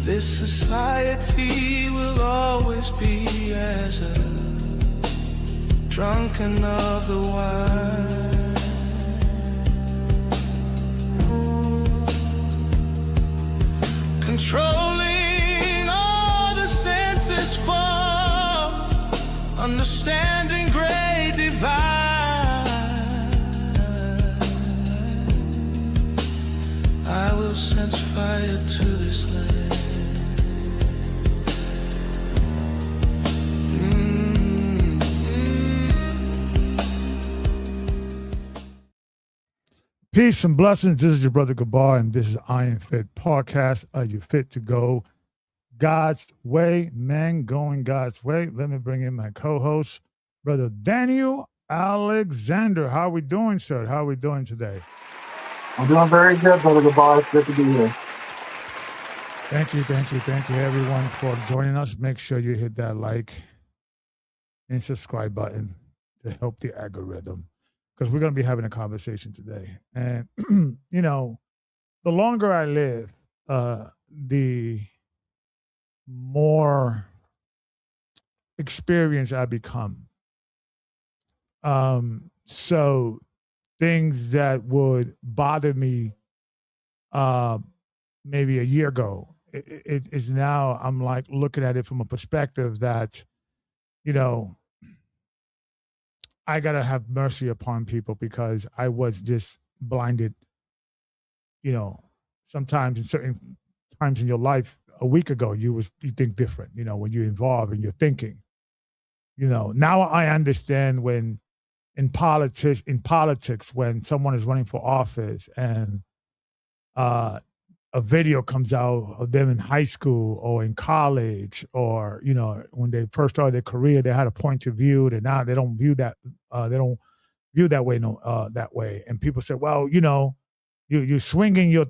This society will always be as a drunken of the wine. Controlling all the senses for understanding great divine. I will sense fire to this land. Peace and blessings. This is your brother Gabar, and this is IAMFIT Podcast. Are you fit to go God's way? Men going God's way. Let me bring in my co-host, Brother Daniel Alexander. How are we doing, sir? How are we doing today? I'm doing very good, brother Gabar. It's good to be here. Thank you, everyone, for joining us. Make sure you hit that like and subscribe button to help the algorithm, because we're going to be having a conversation today. And, you know, the longer I live, the more experienced I become. So things that would bother me maybe a year ago, it is now, I'm like looking at it from a perspective that, you know, I got to have mercy upon people, because I was just blinded, you know, sometimes in certain times in your life. A week ago, you think different, you know, when you're involved in your thinking. You know, now I understand when in politics, when someone is running for office and a video comes out of them in high school or in college, or, you know, when they first started their career, they had a point of view that now they don't view that way. And people say, well, you know, you're swinging you're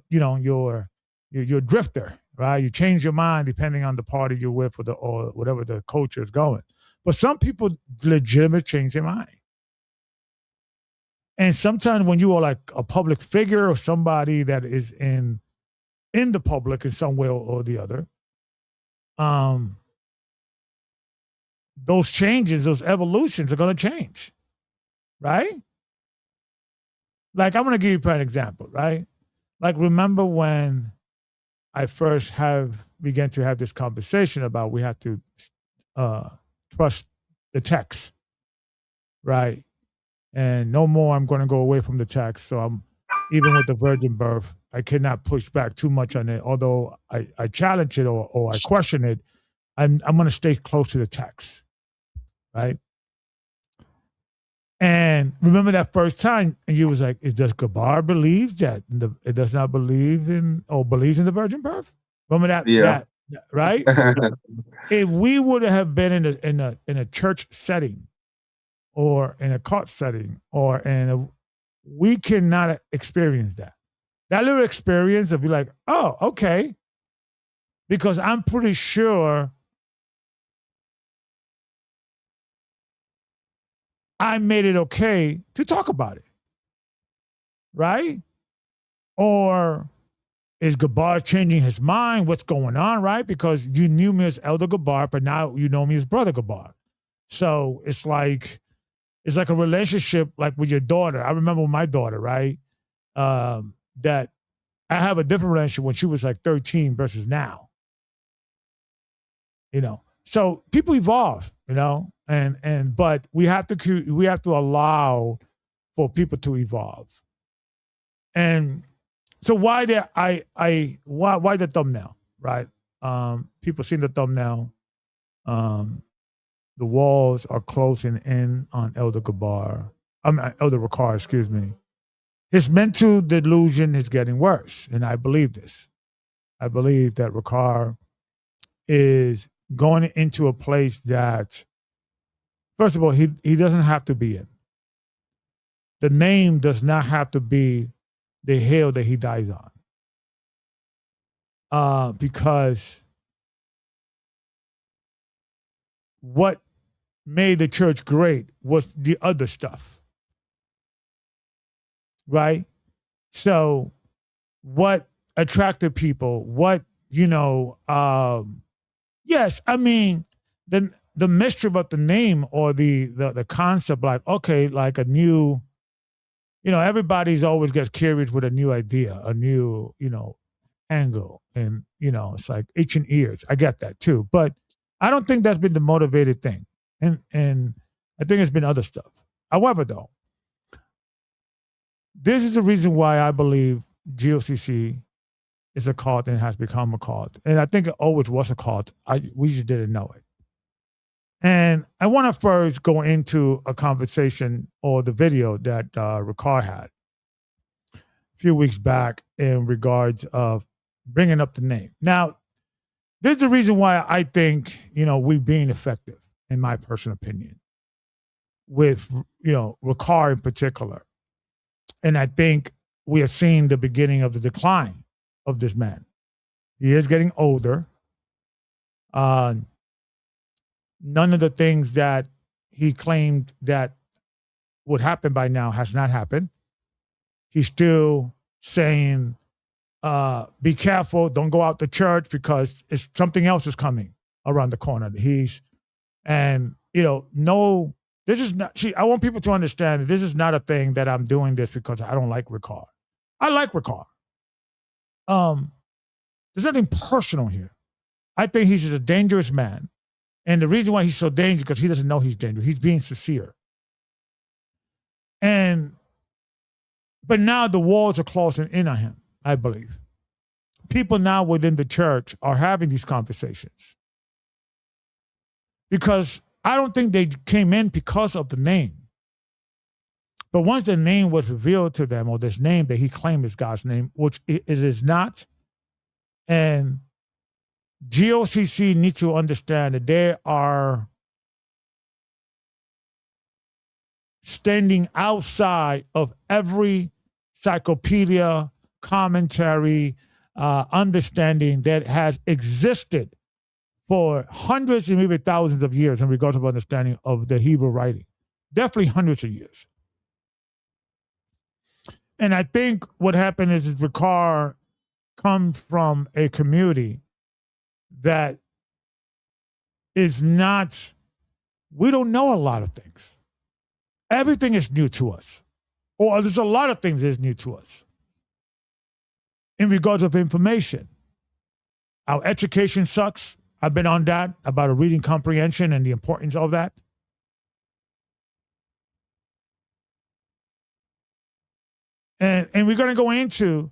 a drifter, right? You change your mind depending on the party you're with or whatever the culture is going. But some people legitimately change their mind. And sometimes when you are like a public figure or somebody that is in the public in some way or the other, those changes, those evolutions are going to change, right? Like, I'm going to give you an example, right? Like, remember when I first began to have this conversation about we have to trust the text, right? And no more I'm going to go away from the text. So even with the virgin birth, I cannot push back too much on it. Although I challenge it or I question it, I'm going to stay close to the text, right? And remember that first time, and you was like, does Gabar believe that it does not believe in or believes in the virgin birth? Remember that? Yeah. That right? If we would have been in a church setting or in a cult setting or we cannot experience that. That little experience of be like, oh, okay. Because I'm pretty sure I made it okay to talk about it, right? Or is Gabar changing his mind? What's going on, right? Because you knew me as Elder Gabar, but now you know me as Brother Gabar. So it's like a relationship like with your daughter. I remember with my daughter, right? That I have a different relationship when she was like 13 versus now. You know, so people evolve, you know, but we have to allow for people to evolve. And so why the thumbnail, right? People seen the thumbnail. The walls are closing in on Elder Rawchaa, excuse me. His mental delusion is getting worse, and I believe this. I believe that Rawchaa is going into a place that, first of all, he doesn't have to be in. The name does not have to be the hill that he dies on. Because what made the church great was the other stuff, right? So what attracted people, what yes, I mean, the mystery about the name or the concept, like, okay, like a new, everybody's always gets curious with a new idea, a new, angle. And, it's like itching ears. I get that too. But I don't think that's been the motivated thing. And I think it's been other stuff. However, though, this is the reason why I believe GOCC is a cult and has become a cult. And I think it always was a cult. We just didn't know it. And I want to first go into a conversation or the video that Rawchaa had a few weeks back in regards of bringing up the name. Now, this is the reason why I think, we being effective, in my personal opinion, with, Rawchaa in particular. And I think we are seeing the beginning of the decline of this man. He is getting older. None of the things that he claimed that would happen by now has not happened. He's still saying, be careful, don't go out to church because something else is coming around the corner. No, this is not, I want people to understand that this is not a thing that I'm doing this because I don't like Rawchaa. I like Rawchaa. There's nothing personal here. I think he's just a dangerous man. And the reason why he's so dangerous because he doesn't know he's dangerous. He's being sincere. But now the walls are closing in on him, I believe. People now within the church are having these conversations. Because I don't think they came in because of the name. But once the name was revealed to them, or this name that he claimed is God's name, which it is not, and GOCC need to understand that they are standing outside of every encyclopedia, commentary, understanding that has existed for hundreds and maybe thousands of years in regards to understanding of the Hebrew writing. Definitely hundreds of years. And I think what happened is Rawchaa comes from a community that is not, we don't know a lot of things. Everything is new to us. Or there's a lot of things that is new to us. In regards of information. Our education sucks. I've been on that, about a reading comprehension and the importance of that. And we're going to go into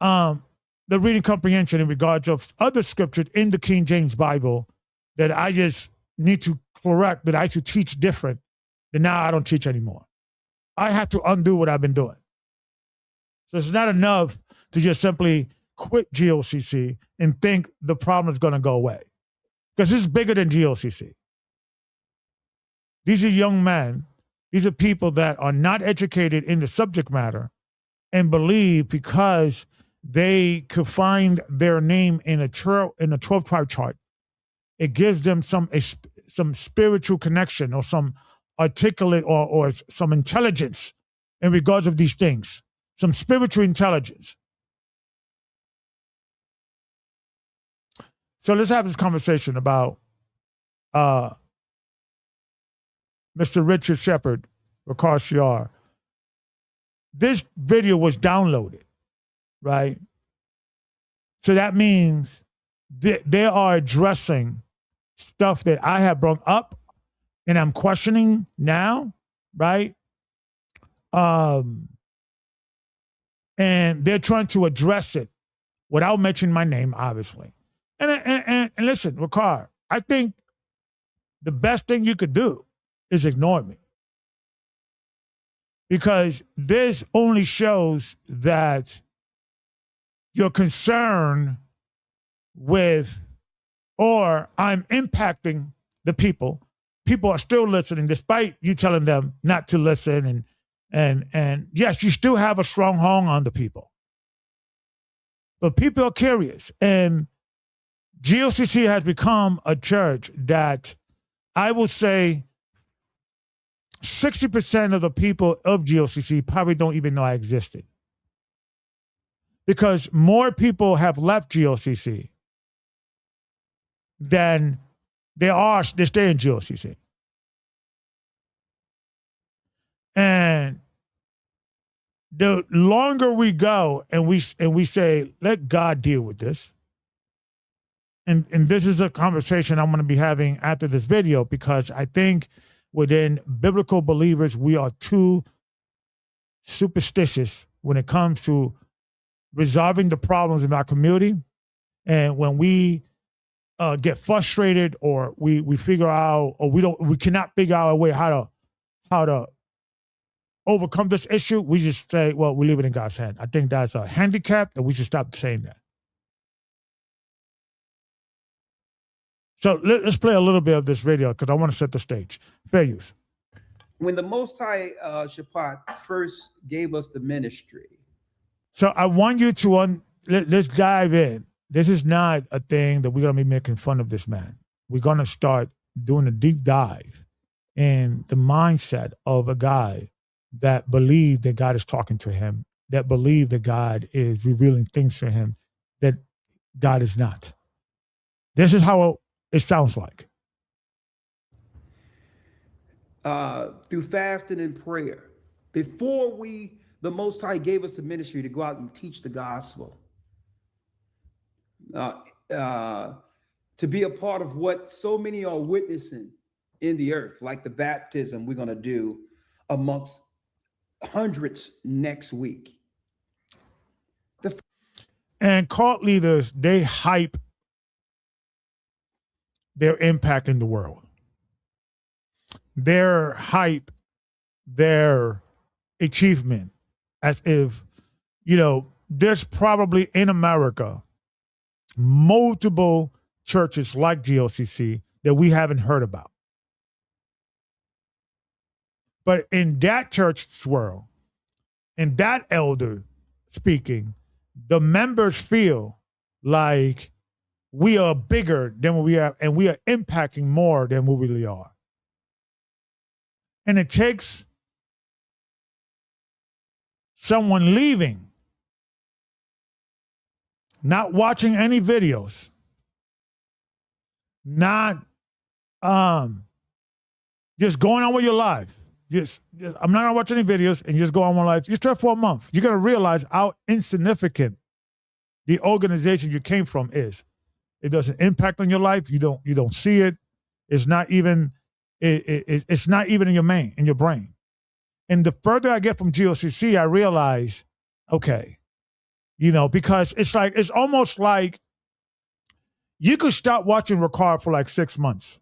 the reading comprehension in regards of other scriptures in the King James Bible that I just need to correct, that I used to teach different, that now I don't teach anymore. I have to undo what I've been doing. So it's not enough to just simply quit GOCC and think the problem is going to go away. Because this is bigger than GOCC. These are young men. These are people that are not educated in the subject matter and believe because they could find their name in a 12 tribe chart, it gives them some spiritual connection or some articulate or some intelligence in regards of these things, some spiritual intelligence. So let's have this conversation about Mr. Richard Shepard, Rawchaa Shiar. This video was downloaded, right? So that means they are addressing stuff that I have brought up and I'm questioning now, right? And they're trying to address it without mentioning my name, obviously. And listen, Rawchaa, I think the best thing you could do is ignore me. Because this only shows that you're concerned with, or I'm impacting the people. People are still listening, despite you telling them not to listen. And yes, you still have a strong hold on the people. But people are curious. And GOCC has become a church that I would say 60% of the people of GOCC probably don't even know I existed. Because more people have left GOCC then they stay in GOCC. And the longer we go and we say, let God deal with this, and this is a conversation I'm going to be having after this video, because I think within biblical believers, we are too superstitious when it comes to resolving the problems in our community. And when we get frustrated, or we figure out, or we cannot figure out a way how to overcome this issue, we just say, well, we leave it in God's hand. I think that's a handicap, and we should stop saying that. So let's play a little bit of this video, because I want to set the stage. Fair use. When the Most High Shabbat first gave us the ministry. So I want you to let's dive in. This is not a thing that we're going to be making fun of this man. We're going to start doing a deep dive in the mindset of a guy that believed that God is talking to him, that believed that God is revealing things to him that God is not. This is how it sounds like. Through fasting and prayer, before the Most High gave us the ministry to go out and teach the gospel, to be a part of what so many are witnessing in the earth, like the baptism we're going to do amongst hundreds next week. And cult leaders, they hype their impact in the world. Their hype, their achievement, as if, there's probably in America multiple churches like GOCC that we haven't heard about. But in that church's world, in that elder speaking, the members feel like we are bigger than what we are, and we are impacting more than we really are. And it takes someone leaving, not watching any videos, not just going on with your life. Just I'm not gonna watch any videos and just go on with my life. Just try for a month. You're gonna realize how insignificant the organization you came from is. It doesn't impact on your life. You don't see it. It's not even it's not even in your brain. And the further I get from GOCC, I realize, okay, because it's almost like you could stop watching Rawchaa for like 6 months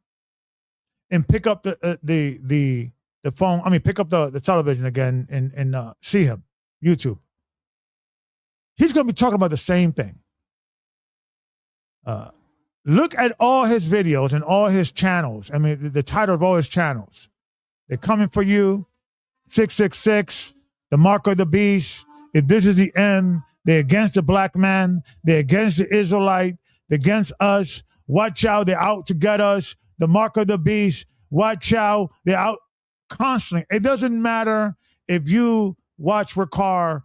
and pick up the phone. I mean, pick up the television again and see him, YouTube. He's going to be talking about the same thing. Look at all his videos and all his channels. I mean, the title of all his channels. They're coming for you. 666, the mark of the beast. If this is the end, they're against the black man. They're against the Israelite. They're against us. Watch out. They're out to get us. The mark of the beast. Watch out. They're out constantly. It doesn't matter if you watch Rawchaa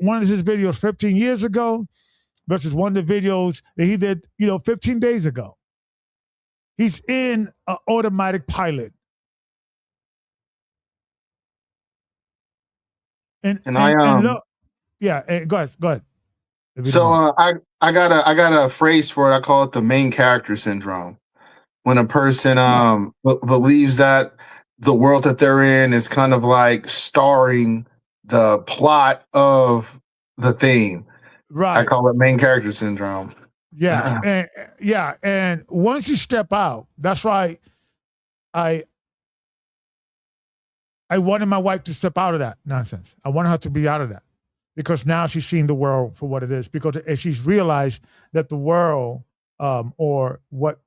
one of his videos 15 years ago versus one of the videos that he did, 15 days ago. He's in an automatic pilot. And look, yeah, go ahead. So I got a phrase for it. I call it the main character syndrome. When a person believes that the world that they're in is kind of like starring the plot of the theme. Right. I call it main character syndrome. Yeah. And once you step out, that's why I wanted my wife to step out of that nonsense. I wanted her to be out of that, because now she's seeing the world for what it is, because she's realized that the world or what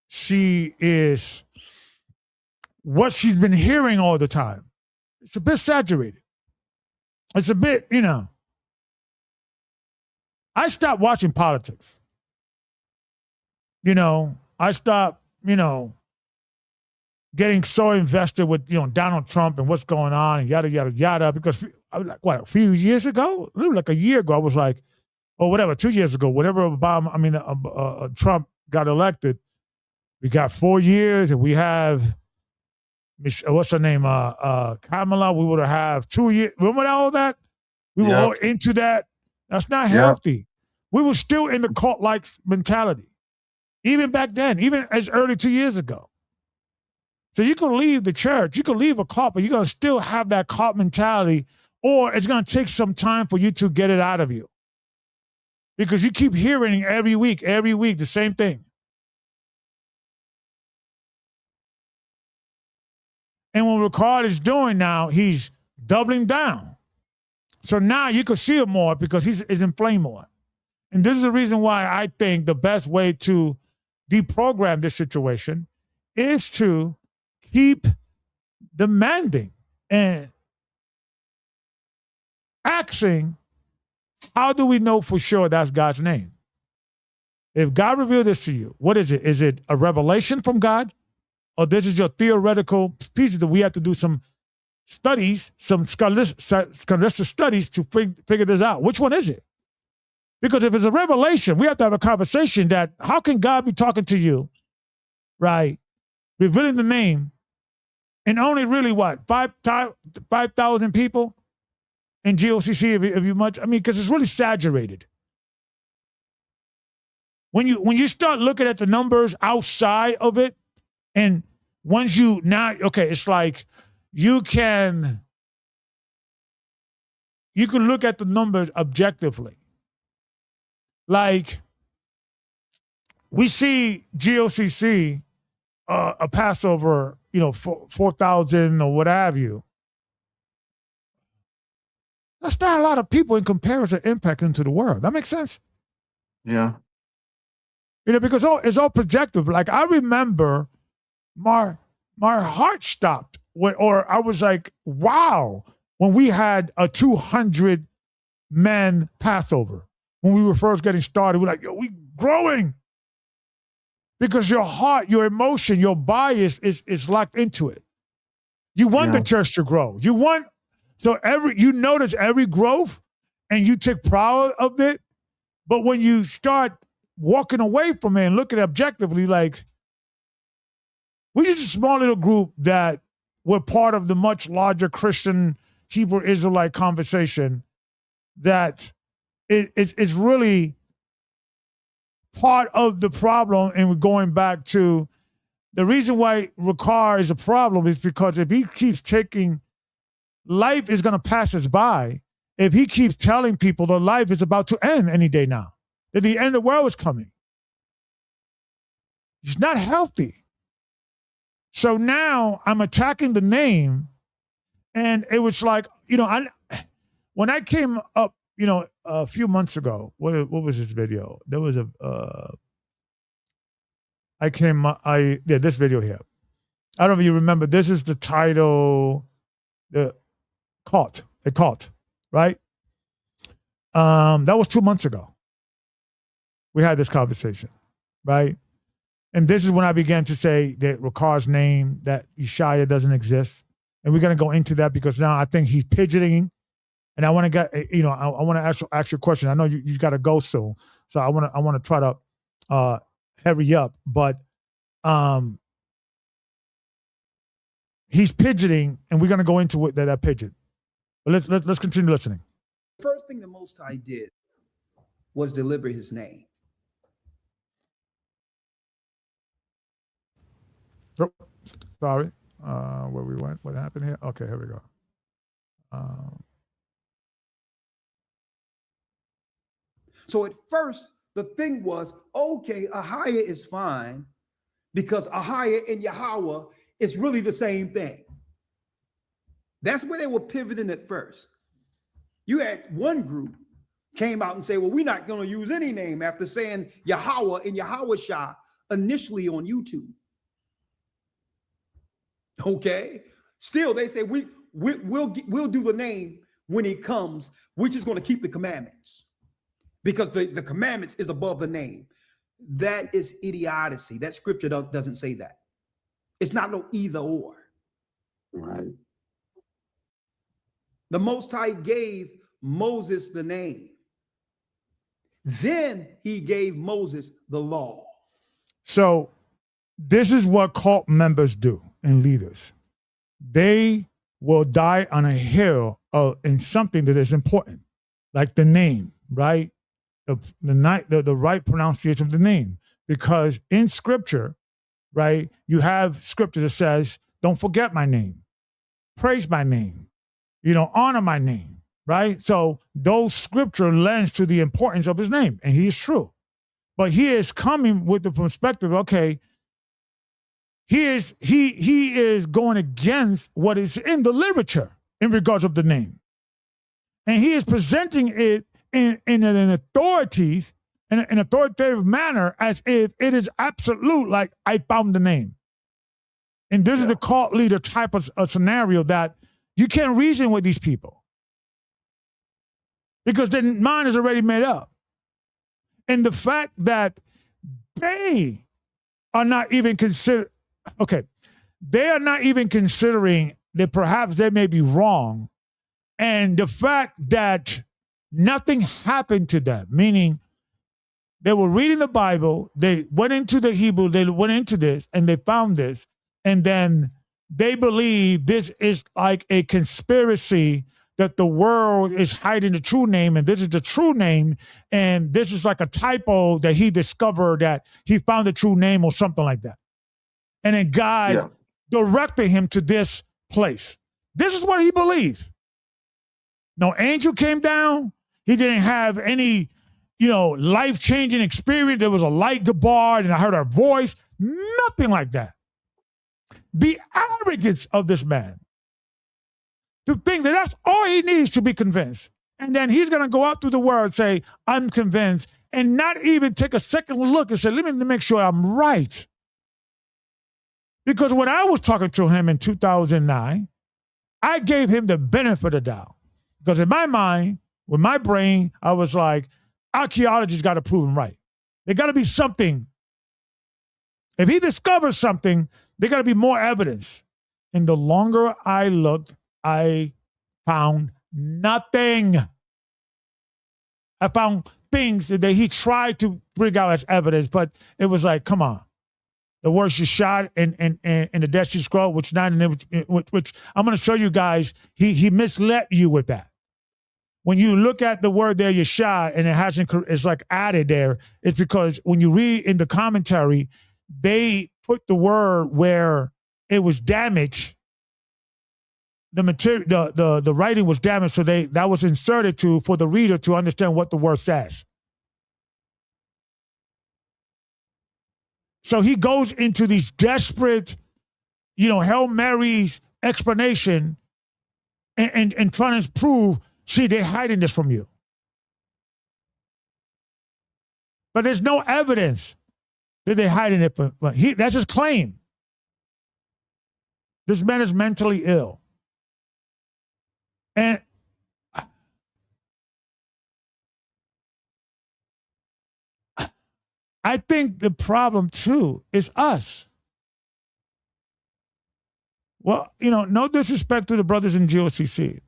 she's been hearing all the time, it's a bit saturated. It's a bit, I stopped watching politics. I stopped, getting so invested with, Donald Trump and what's going on and yada, yada, yada, because I was like, a few years ago, like a year ago, I was like, or whatever, 2 years ago, whatever Trump got elected, we got 4 years, and we have what's her name? Kamala. We would have 2 years. Remember all that? We were all into that. That's not healthy. We were still in the cult-like mentality, even back then, even as early 2 years ago. So you could leave the church, you could leave a cult, but you're gonna still have that cult mentality, or it's gonna take some time for you to get it out of you, because you keep hearing every week the same thing. And what Ricard is doing now, he's doubling down. So now you can see it more because he's inflamed more. And this is the reason why I think the best way to deprogram this situation is to keep demanding and asking, how do we know for sure that's God's name? If God revealed this to you, what is it? Is it a revelation from God? Or this is your theoretical pieces that we have to do some studies, some scholastic studies to figure this out? Which one is it? Because if it's a revelation, we have to have a conversation that how can God be talking to you, right, revealing the name, and only really what, 5,000 people in GOCC, if you much, I mean, because it's really saturated. When you start looking at the numbers outside of it, and once you now, okay, it's like you can look at the numbers objectively. Like we see GOCC, a Passover, 4,000 or what have you. That's not a lot of people in comparison impact into the world. That makes sense? Yeah. Because it's all projective. Like I remember my heart stopped or I was like, wow, when we had a 200-man Passover. When we were first getting started, we're like, yo, we growing. Because your heart, your emotion, your bias is locked into it. You want the church to grow. You notice every growth and you take pride of it. But when you start walking away from it and looking objectively, like, we're just a small little group that we're part of the much larger Christian Hebrew Israelite conversation that it's really part of the problem. And we're going back to the reason why Ricard is a problem is because if he keeps life is going to pass us by. If he keeps telling people that life is about to end any day now, that the end of the world is coming, it's not healthy. So now I'm attacking the name, and it was like, when I came up, a few months ago, what was this video? There was this video here. I don't know if you remember. This is the title, a cult, right? That was 2 months ago. We had this conversation, right? And this is when I began to say that Ricard's name, that Yeshaya doesn't exist. And we're going to go into that because now I think he's pigeoning. And I want to get, I want to ask you a question. I know you got to go soon, so I want to try to hurry up. But he's pigeoning, and we're going to go into it, that pigeon. But let's continue listening. The first thing the Most High did was deliver His name. Oh, sorry, where we went? What happened here? Okay, here we go. So at first, the thing was, okay, Ahia is fine because Ahia and Yahweh is really the same thing. That's where they were pivoting at first. You had one group came out and say, well, we're not going to use any name after saying Yahweh and Yahweh Shah initially on YouTube. Okay. Still, they say we'll do the name when He comes. We're just going to keep the commandments. Because the commandments is above the name. That is idiocy. That scripture doesn't say that. It's not no either or. Right. The Most High gave Moses the name. Then He gave Moses the law. So this is what cult members do and leaders. They will die on a hill in something that is important, like the name, right? The right pronunciation of the name. Because in scripture, right, you have scripture that says, don't forget my name, praise my name, honor my name, right? So those scripture lends to the importance of his name, and he is true. But he is coming with the perspective, okay, he is going against what is in the literature in regards of the name. And he is presenting it in an authoritative manner as if it is absolute, like I found the name. And this is the cult leader type of a scenario that you can't reason with these people because their mind is already made up. And the fact that they are not even they are not even considering that perhaps they may be wrong. And the fact that nothing happened to them, meaning they were reading the Bible, they went into the Hebrew, they went into this, and they found this, and then they believe this is like a conspiracy that the world is hiding the true name, and this is the true name, and this is like a typo that he discovered that he found the true name or something like that. And then God directed him to this place. This is what he believes. No angel came down. He didn't have any, life-changing experience. There was a light gabar and I heard her voice. Nothing like that. The arrogance of this man to think that that's all he needs to be convinced. And then he's going to go out through the world and say, I'm convinced, and not even take a second look and say, let me make sure I'm right. Because when I was talking to him in 2009, I gave him the benefit of the doubt. Because in my mind, with my brain, I was like, archaeologists got to prove him right. There got to be something. If he discovers something, there got to be more evidence. And the longer I looked, I found nothing. I found things that he tried to bring out as evidence, but it was like, come on. The words you shot and the Dead Sea Scroll, which I'm going to show you guys, he misled you with that. When you look at the word there, you shot, and it's like added there, it's because when you read in the commentary, they put the word where it was damaged. The material, the writing was damaged, so that was inserted for the reader to understand what the word says. So he goes into these desperate, Hail Mary's explanation and trying to prove, see, they're hiding this from you. But there's no evidence that they're hiding it from that's his claim. This man is mentally ill. And I think the problem, too, is us. Well, no disrespect to the brothers in GOCC.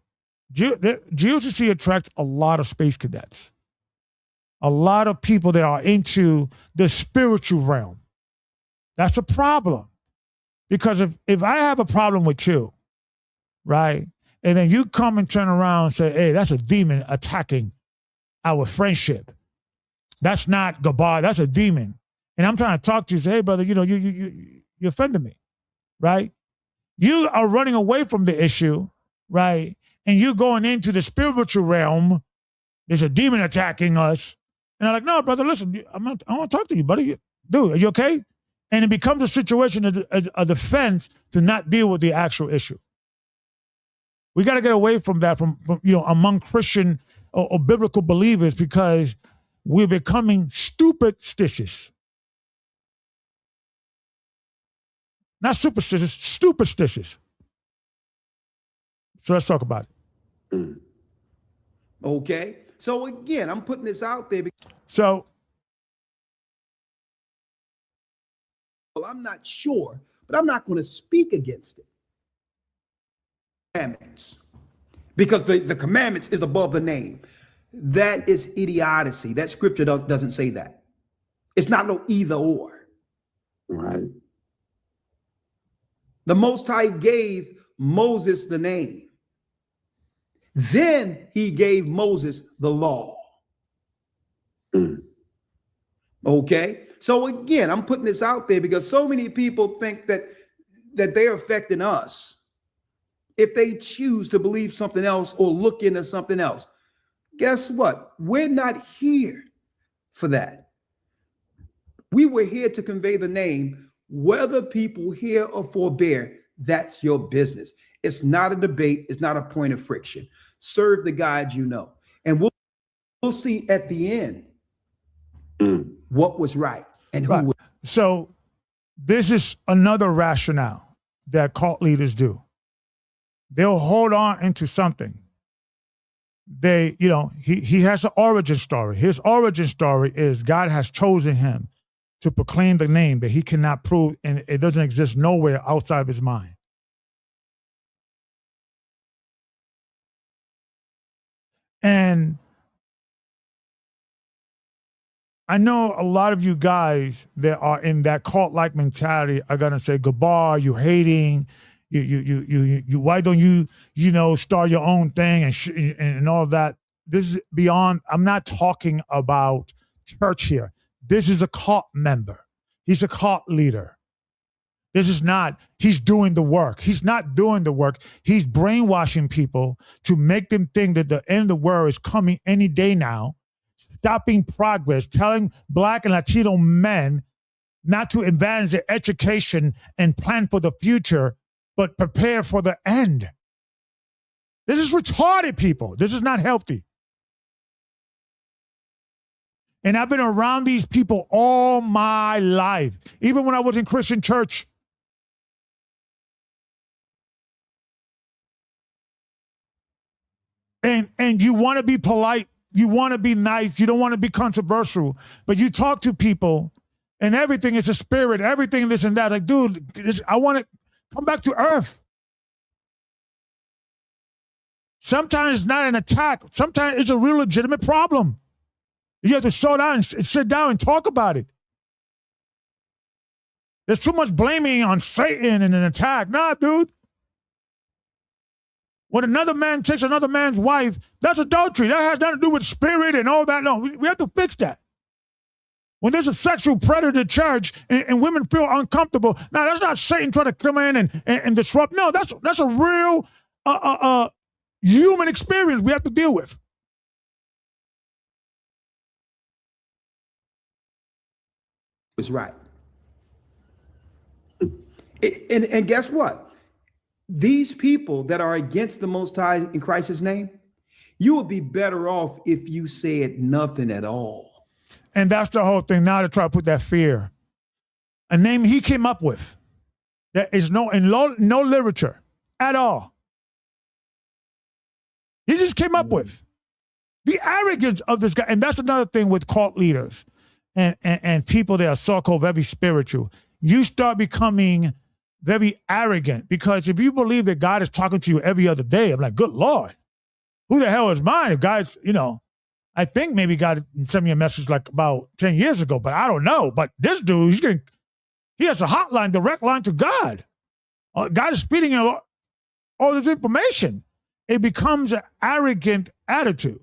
GOCC attracts a lot of space cadets, a lot of people that are into the spiritual realm. That's a problem. Because if I have a problem with you, right, and then you come and turn around and say, hey, that's a demon attacking our friendship. That's not Gabar, that's a demon. And I'm trying to talk to you, say, hey, brother, you offended me, right? You are running away from the issue, right? And you're going into the spiritual realm. There's a demon attacking us. And I'm like, no, brother, listen, I want to talk to you, buddy. Dude, are you okay? And it becomes a situation of a defense to not deal with the actual issue. We got to get away from that, from among Christian or biblical believers, because we're becoming superstitious. Not superstitious, superstitious. So let's talk about it. Okay. So again, I'm putting this out there. So, well, I'm not sure, but I'm not going to speak against it. Commandments. Because the commandments is above the name. That is idiocy. That scripture doesn't say that. It's not no either or. Right. The Most High gave Moses the name. Then he gave Moses the law. Mm. Okay. So again, I'm putting this out there because so many people think that they're affecting us if they choose to believe something else or look into something else. Guess what? We're not here for that. We were here to convey the name, whether people hear or forbear, that's your business. It's not a debate. It's not a point of friction. Serve the God you know. And we'll see at the end what was right and who was. So this is another rationale that cult leaders do. They'll hold on into something. He has an origin story. His origin story is God has chosen him to proclaim the name that he cannot prove, and it doesn't exist nowhere outside of his mind. And I know a lot of you guys that are in that cult-like mentality are gonna say, "Gabar, you hating, you. Why don't you start your own thing and all that?" This is beyond. I'm not talking about church here. This is a cult member. He's a cult leader. This is not. He's doing the work. He's not doing the work. He's brainwashing people to make them think that the end of the world is coming any day now. Stopping progress, telling Black and Latino men not to advance their education and plan for the future, but prepare for the end. This is retarded, people. This is not healthy. And I've been around these people all my life, even when I was in Christian church. And you want to be polite. You want to be nice. You don't want to be controversial. But you talk to people and everything is a spirit, everything this and that. Like, dude, I want to come back to earth. Sometimes it's not an attack. Sometimes it's a real legitimate problem. You have to slow down and sit down and talk about it. There's too much blaming on Satan and an attack. Nah, dude. When another man takes another man's wife, that's adultery. That has nothing to do with spirit and all that. No, we have to fix that. When there's a sexual predator church and women feel uncomfortable, now that's not Satan trying to come in and disrupt. No, that's a real human experience we have to deal with. It's right. And guess what? These people that are against the Most High in Christ's name, you would be better off if you said nothing at all. And that's the whole thing. Now to try to put that fear, a name he came up with that is no literature at all. He just came up with the arrogance of this guy. And that's another thing with cult leaders and people that are so-called very spiritual. You start becoming very arrogant, because if you believe that God is talking to you every other day, I'm like, good Lord, who the hell is mine? If God's, I think maybe God sent me a message like about 10 years ago, but I don't know. But this dude, he has a hotline, direct line to God. God is feeding him all this information. It becomes an arrogant attitude.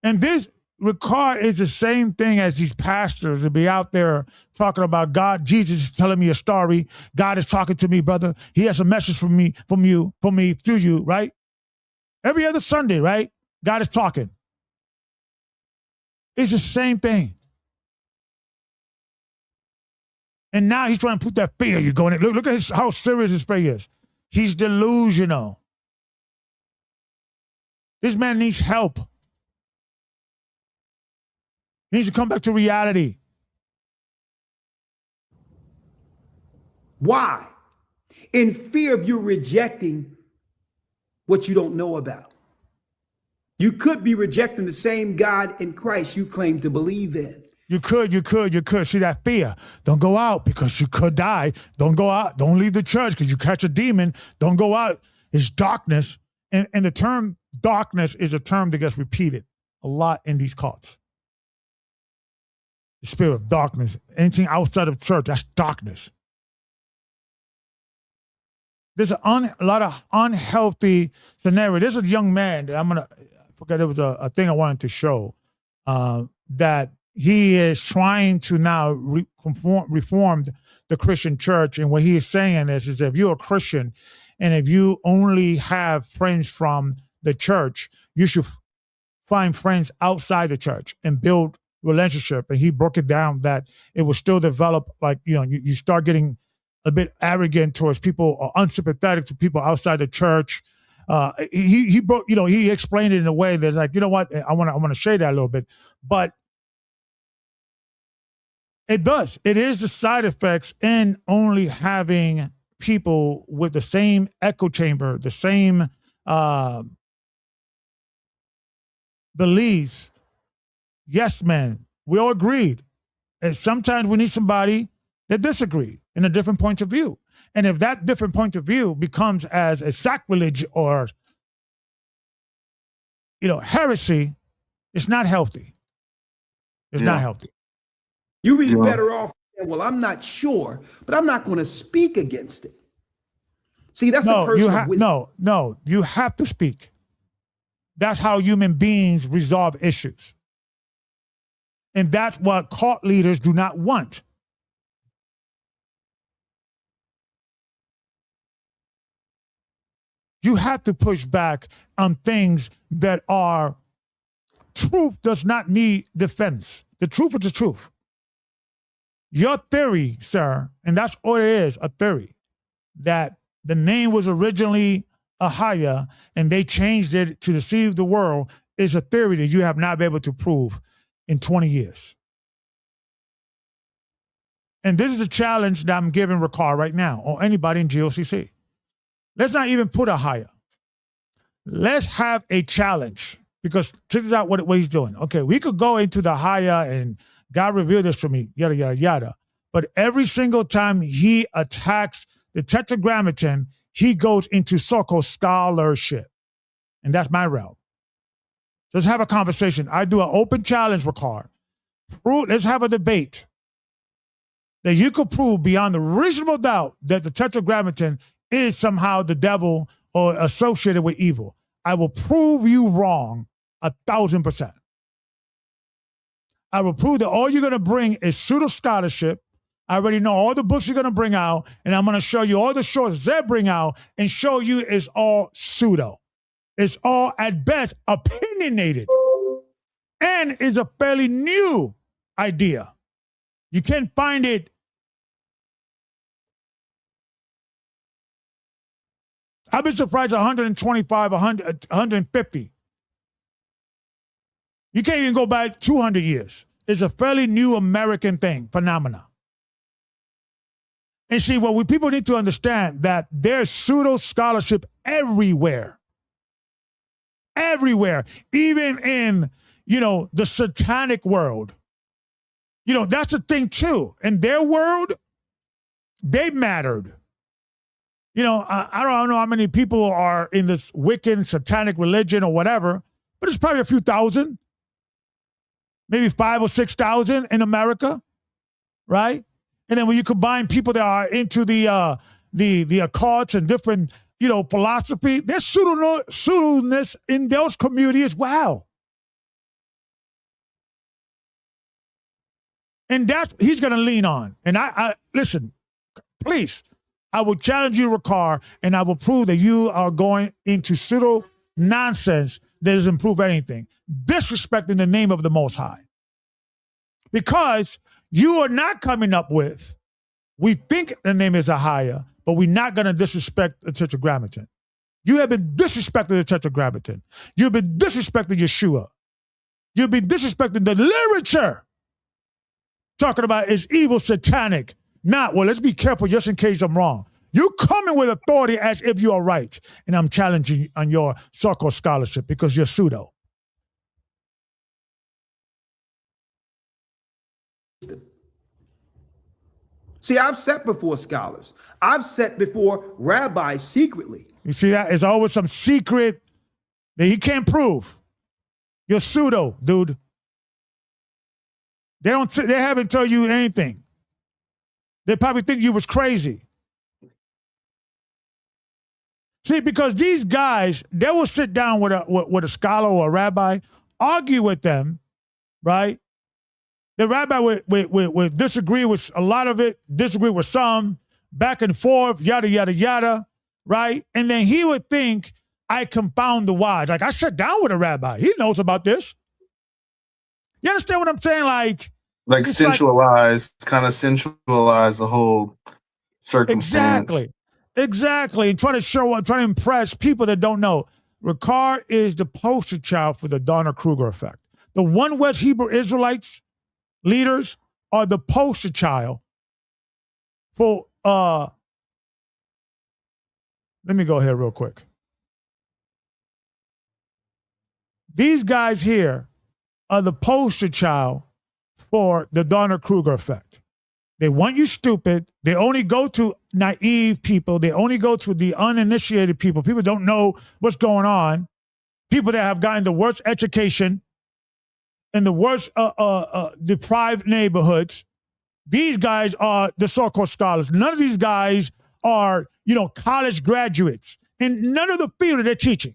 And this Ricard is the same thing as these pastors to be out there talking about God. Jesus is telling me a story. God is talking to me, brother. He has a message for me, through you, right? Every other Sunday, right? God is talking. It's the same thing. And now he's trying to put that fear. You're going, look at how serious his fear is. He's delusional. This man needs help. He needs to come back to reality. Why? In fear of you rejecting what you don't know about. You could be rejecting the same God in Christ you claim to believe in. You could. See that fear. Don't go out because you could die. Don't go out. Don't leave the church because you catch a demon. Don't go out. It's darkness. And the term darkness is a term that gets repeated a lot in these cults. spirit of darkness. Anything outside of church, that's darkness. There's a lot of unhealthy scenario. There's a young man that I forget, it was a thing I wanted to show, that he is trying to now reform the Christian church. And what he is saying is if you're a Christian and if you only have friends from the church, you should find friends outside the church and build relationship. And he broke it down that it will still develop, like, you start getting a bit arrogant towards people or unsympathetic to people outside the church. He explained it in a way that's like, you know what, I want to share that a little bit, but it does. It is the side effects in only having people with the same echo chamber, the same beliefs. Yes, man, we all agreed. And sometimes we need somebody that disagree in a different point of view. And if that different point of view becomes as a sacrilege or, heresy, it's not healthy. It's not healthy. You'd be better off saying, well, I'm not sure, but I'm not going to speak against it. See, that's a personal wisdom. No, you have to speak. That's how human beings resolve issues. And that's what cult leaders do not want. You have to push back on things that are truth does not need defense. The truth is the truth. Your theory, sir, and that's all it is, a theory, that the name was originally Ahaya and they changed it to deceive the world, is a theory that you have not been able to prove in 20 years. And this is a challenge that I'm giving Rawchaa right now, or anybody in GOCC. Let's not even put Ahaya. Let's have a challenge, because check this out what he's doing. Okay, we could go into the Ahaya and God revealed this to me, yada, yada, yada. But every single time he attacks the Tetragrammaton, he goes into so-called scholarship. And that's my realm. Let's have a conversation. I do an open challenge, Rawchaa. Let's have a debate that you could prove beyond a reasonable doubt that the Tetragrammaton is somehow the devil or associated with evil. I will prove you wrong 1,000%. I will prove that all you're going to bring is pseudo scholarship. I already know all the books you're going to bring out, and I'm going to show you all the sources they bring out and show you it's all pseudo. It's all, at best, opinionated, and is a fairly new idea. You can't find it. I've been surprised 125, 100, 150. You can't even go back 200 years. It's a fairly new American phenomena. And see, people need to understand that there's pseudo scholarship everywhere. Everywhere. Even in, the satanic world. That's the thing too. In their world, they mattered. I don't know how many people are in this Wiccan satanic religion or whatever, but it's probably a few thousand. Maybe 5,000 or 6,000 in America, right? And then when you combine people that are into the occults and different, philosophy, there's pseudoness in those communities as well. And that's he's going to lean on. And I listen, please, I will challenge you, Rawchaa, and I will prove that you are going into pseudo nonsense that doesn't prove anything. Disrespecting the name of the Most High. Because you are not coming up with, we think the name is Ahaya, but we're not going to disrespect the Tetragrammaton. You have been disrespecting the Tetragrammaton. You've been disrespecting Yeshua. You've been disrespecting the literature. Talking about is evil, satanic. Well, let's be careful just in case I'm wrong. You coming with authority as if you are right. And I'm challenging you on your so-called scholarship because you're pseudo. See, I've sat before scholars. I've sat before rabbis secretly. You see that? It's always some secret that he can't prove. You're pseudo, dude. They haven't told you anything. They probably think you was crazy. See, because these guys, they will sit down with a scholar or a rabbi, argue with them, right? The rabbi would disagree with a lot of it, disagree with some, back and forth, yada, yada, yada, right? And then he would think, I confound the wise. Like, I sat down with a rabbi. He knows about this. You understand what I'm saying? Like centralized, kind of centralize the whole circumstance. Exactly. And trying to impress people that don't know. Ricard is the poster child for the Donner-Kruger effect. The One West Hebrew Israelites leaders are the poster child for, let me go here real quick. These guys here are the poster child for the Donner-Kruger effect. They want you stupid. They only go to naive people. They only go to the uninitiated people. People don't know what's going on. People that have gotten the worst education in the worst deprived neighborhoods. These guys are the so-called scholars. None of these guys are, college graduates in none of the field that they're teaching.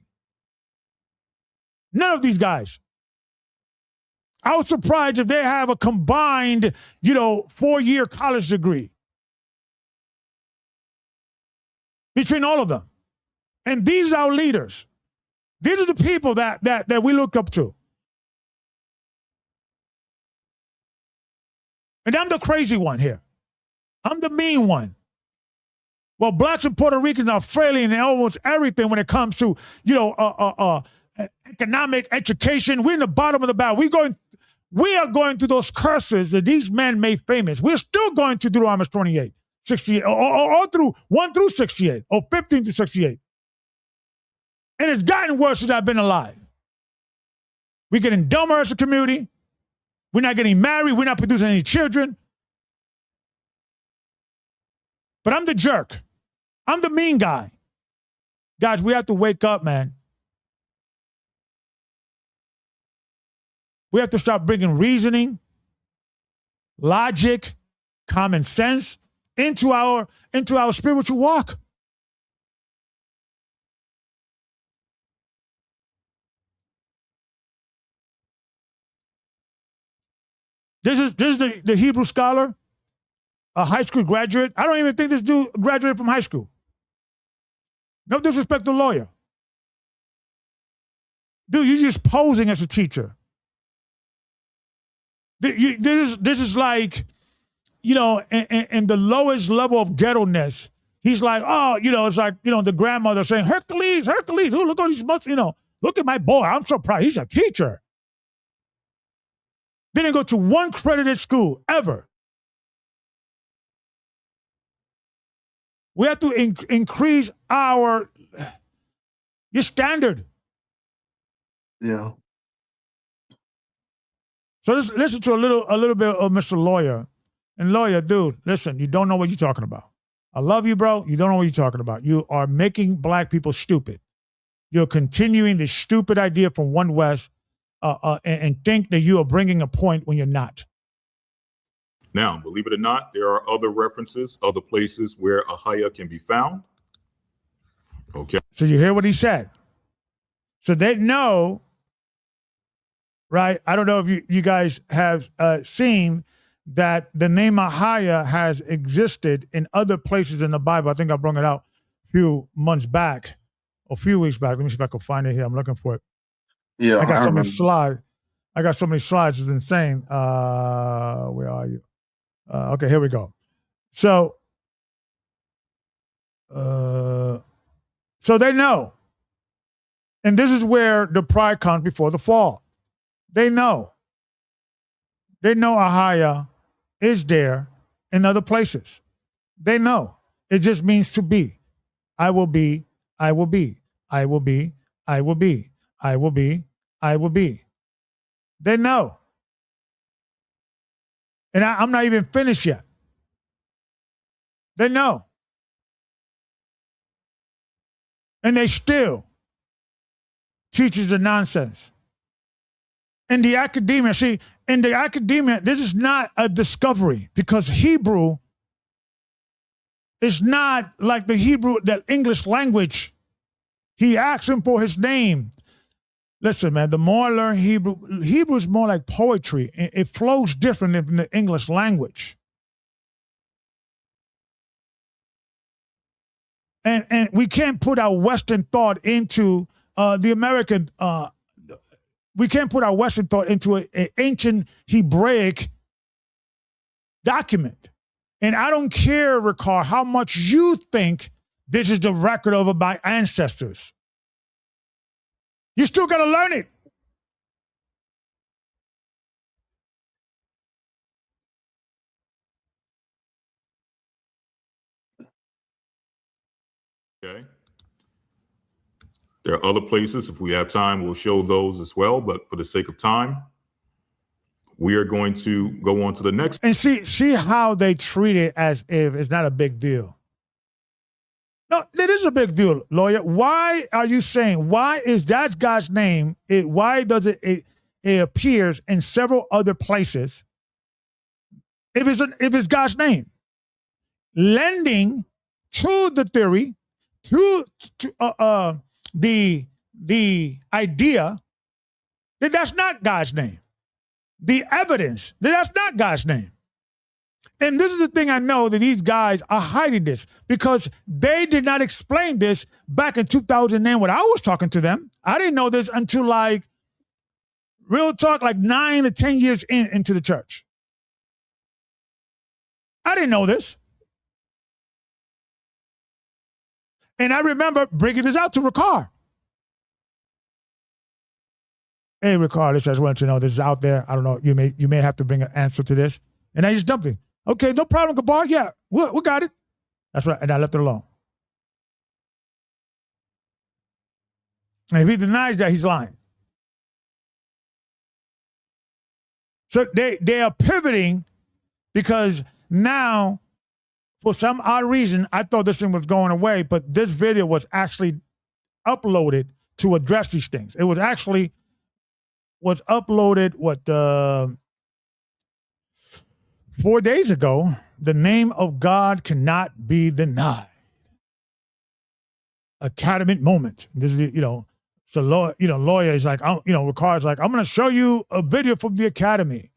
None of these guys. I was surprised if they have a combined, 4-year college degree between all of them. And these are our leaders. These are the people that we look up to. And I'm the crazy one here. I'm the mean one. Well, blacks and Puerto Ricans are failing in almost everything when it comes to, economic education. We're in the bottom of the barrel. We are going through those curses that these men made famous. We're still going to Deuteronomy 28, 68, or through 1 through 68, or 15 to 68. And it's gotten worse since I've been alive. We're getting dumber as a community. We're not getting married. We're not producing any children. But I'm the jerk. I'm the mean guy. Guys, we have to wake up, man. We have to start bringing reasoning, logic, common sense into our spiritual walk. This is the Hebrew scholar, a high school graduate. I don't even think this dude graduated from high school. No disrespect to lawyer. Dude, you're just posing as a teacher. This is like, in the lowest level of ghetto-ness. He's like, it's like, the grandmother saying, Hercules, ooh, look at these months, look at my boy. I'm so proud. He's a teacher. Didn't go to one credited school ever. We have to increase your standard. Yeah. So let's listen to a little bit of Mr. Lawyer. And lawyer, dude, listen, you don't know what you're talking about. I love you, bro. You don't know what you're talking about. You are making black people stupid. You're continuing this stupid idea from One West and think that you are bringing a point when you're not. Now, believe it or not, there are other references, other places where Ahaya can be found. Okay. So you hear what he said. So they know, right? I don't know if you guys have seen that the name Ahaya has existed in other places in the Bible. I think I brought it out a few months back, a few weeks back. Let me see if I can find it here. I'm looking for it. Yeah, I got so many slides. It's insane. Where are you? Okay, here we go. So they know. And this is where the pride comes before the fall. They know. They know Ahaya is there in other places. They know. It just means to be. I will be, I will be, I will be, I will be, I will be, I will be. They know. And I'm not even finished yet. They know. And they still teaches the nonsense. in the academia, this is not a discovery because Hebrew is not like the Hebrew, that English language. He asked him for his name. Listen, man, the more I learn Hebrew is more like poetry. It flows different than the English language. And we can't put our Western thought into the American, we can't put our Western thought into an ancient Hebraic document. And I don't care, Ricard, how much you think this is the record of my ancestors. You still got to learn it. Okay. There are other places. If we have time, we'll show those as well. But for the sake of time, we are going to go on to the next. And see how they treat it as if it's not a big deal. No, it is a big deal, lawyer. Why are you saying, why is that God's name? Why does it appears in several other places if it's God's name? Lending to the theory, to the idea that that's not God's name. The evidence that that's not God's name. And this is the thing I know, that these guys are hiding this because they did not explain this back in 2009 when I was talking to them. I didn't know this until like, real talk, like 9 to 10 years into the church. I didn't know this. And I remember bringing this out to Ricard. Hey, Ricard, I just want you to know this is out there. I don't know. You may have to bring an answer to this. And I just dumped it. Okay, no problem, Gabar. Yeah, we got it. That's right. And I left it alone. And if he denies that, he's lying. So they are pivoting because now, for some odd reason, I thought this thing was going away, but this video was actually uploaded to address these things. It was uploaded 4 days ago. The name of God cannot be denied. Academic moment. This is, so lawyer is like, Ricard's like, I'm going to show you a video from the academy.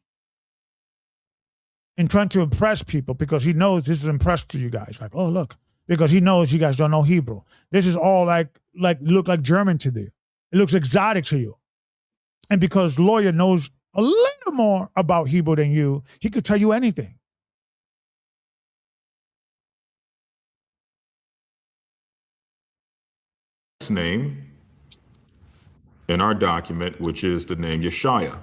And trying to impress people because he knows this is impressed to you guys. Like, oh, look, because he knows you guys don't know Hebrew. This is all like look like German to you. It looks exotic to you. And because lawyer knows a little more about Hebrew than you, he could tell you anything. Name in our document, which is the name Yeshaya.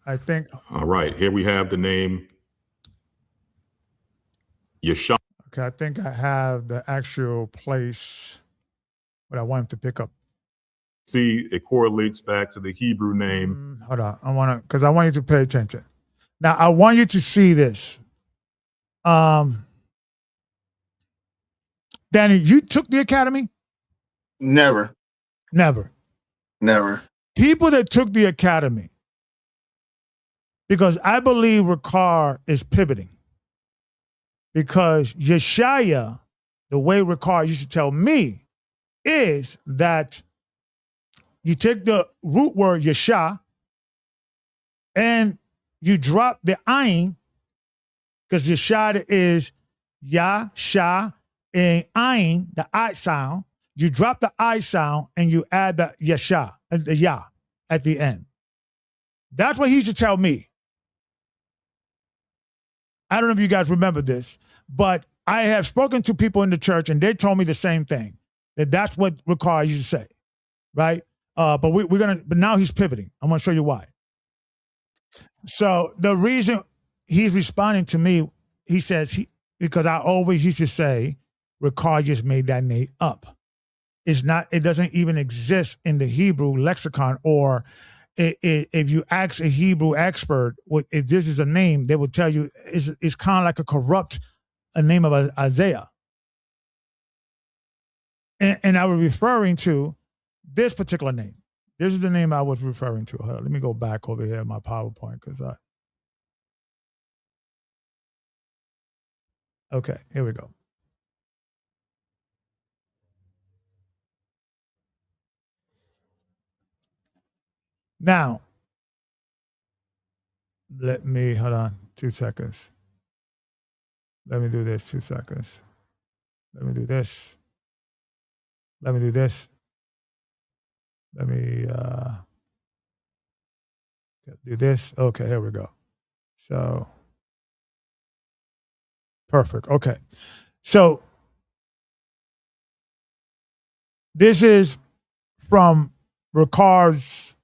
I think. All right, here we have the name Yeshaya. Okay, I think I have the actual place what I want him to pick up. See, it correlates back to the Hebrew name. Hold on, because I want you to pay attention. Now, I want you to see this. Danny, you took the academy? Never. People that took the academy, because I believe Ricard is pivoting. Because Yeshaya, the way Ricard used to tell me, is that you take the root word Yesha and you drop the ayin, because Yeshaya is Ya, Sha, and ayin, the I sound. You drop the I sound and you add the Yesha, the Ya at the end. That's what he used to tell me. I don't know if you guys remember this, but I have spoken to people in the church and they told me the same thing, that's what Ricard used to say, right? But now he's pivoting. I'm going to show you why. So the reason he's responding to me, he says, because I always used to say, Ricard just made that name up. It doesn't even exist in the Hebrew lexicon, or if you ask a Hebrew expert if this is a name, they will tell you it's kind of like a name of Isaiah. And I was referring to this particular name. This is the name I was referring to. Hold on, let me go back over here in my PowerPoint because okay, here we go. Now, let me, hold on, 2 seconds. Let me do this, 2 seconds. Let me do this. Let me do this. Let me do this. Okay, here we go. So, perfect. Okay. So, this is from Ricard's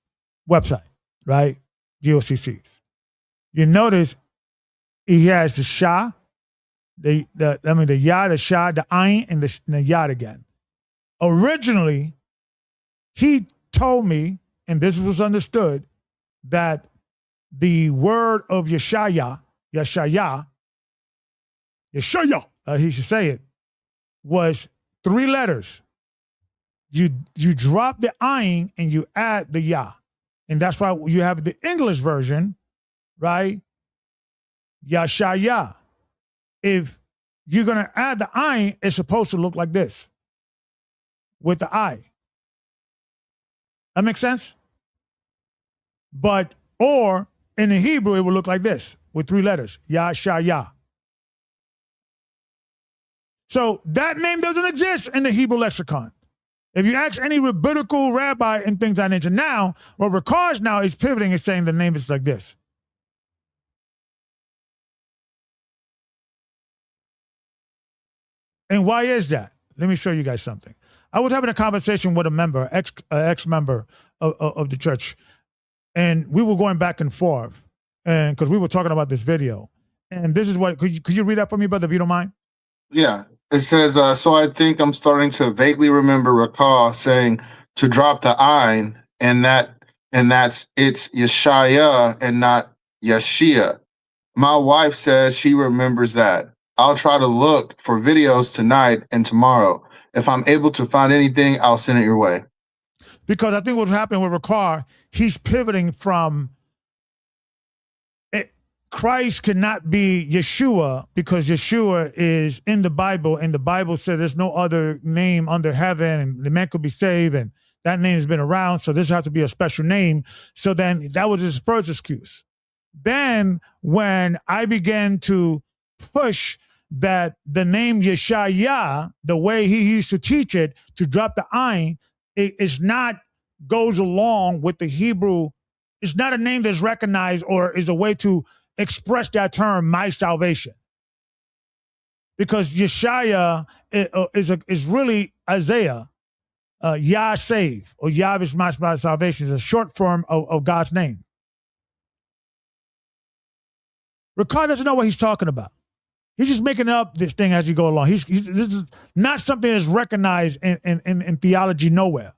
website, right? GOCC's. You notice he has the Shah, the Yah, the Shah, the Ayin, and the Yad again. Originally, he told me, and this was understood, that the word of Yeshaya, he should say it, was 3 letters. You drop the ayin and you add the Yah. And that's why you have the English version, right? Yashaya. If you're going to add the ayin, it's supposed to look like this with the I. That makes sense? Or in the Hebrew, it would look like this with 3 letters, Yashaya. So that name doesn't exist in the Hebrew lexicon. If you ask any rabbinical rabbi and things I mentioned now, what Ricard now is pivoting and saying the name is like this. And why is that? Let me show you guys something. I was having a conversation with a member, ex-member of the church, and we were going back and forth, and because we were talking about this video. And this is what, could you read that for me, brother, if you don't mind? Yeah. It says, so I think I'm starting to vaguely recall saying to drop the ayin, and that's it's Yeshaya and not Yeshia. My wife says she remembers that. I'll try to look for videos tonight and tomorrow. If I'm able to find anything, I'll send it your way. Because I think what's happening with Ricard, he's pivoting from Christ cannot be Yeshua because Yeshua is in the Bible, and the Bible said there's no other name under heaven, and the man could be saved, and that name has been around, so this has to be a special name. So then that was his first excuse. Then when I began to push that the name Yeshaya, the way he used to teach it, to drop the ayin, it is not goes along with the Hebrew. It's not a name that's recognized or is a way to express that term, my salvation. Because Yeshaya is really Isaiah, Yah save, or Yah is my salvation, is a short form of God's name. Ricard doesn't know what he's talking about. He's just making up this thing as you go along. This is not something that's recognized in theology nowhere.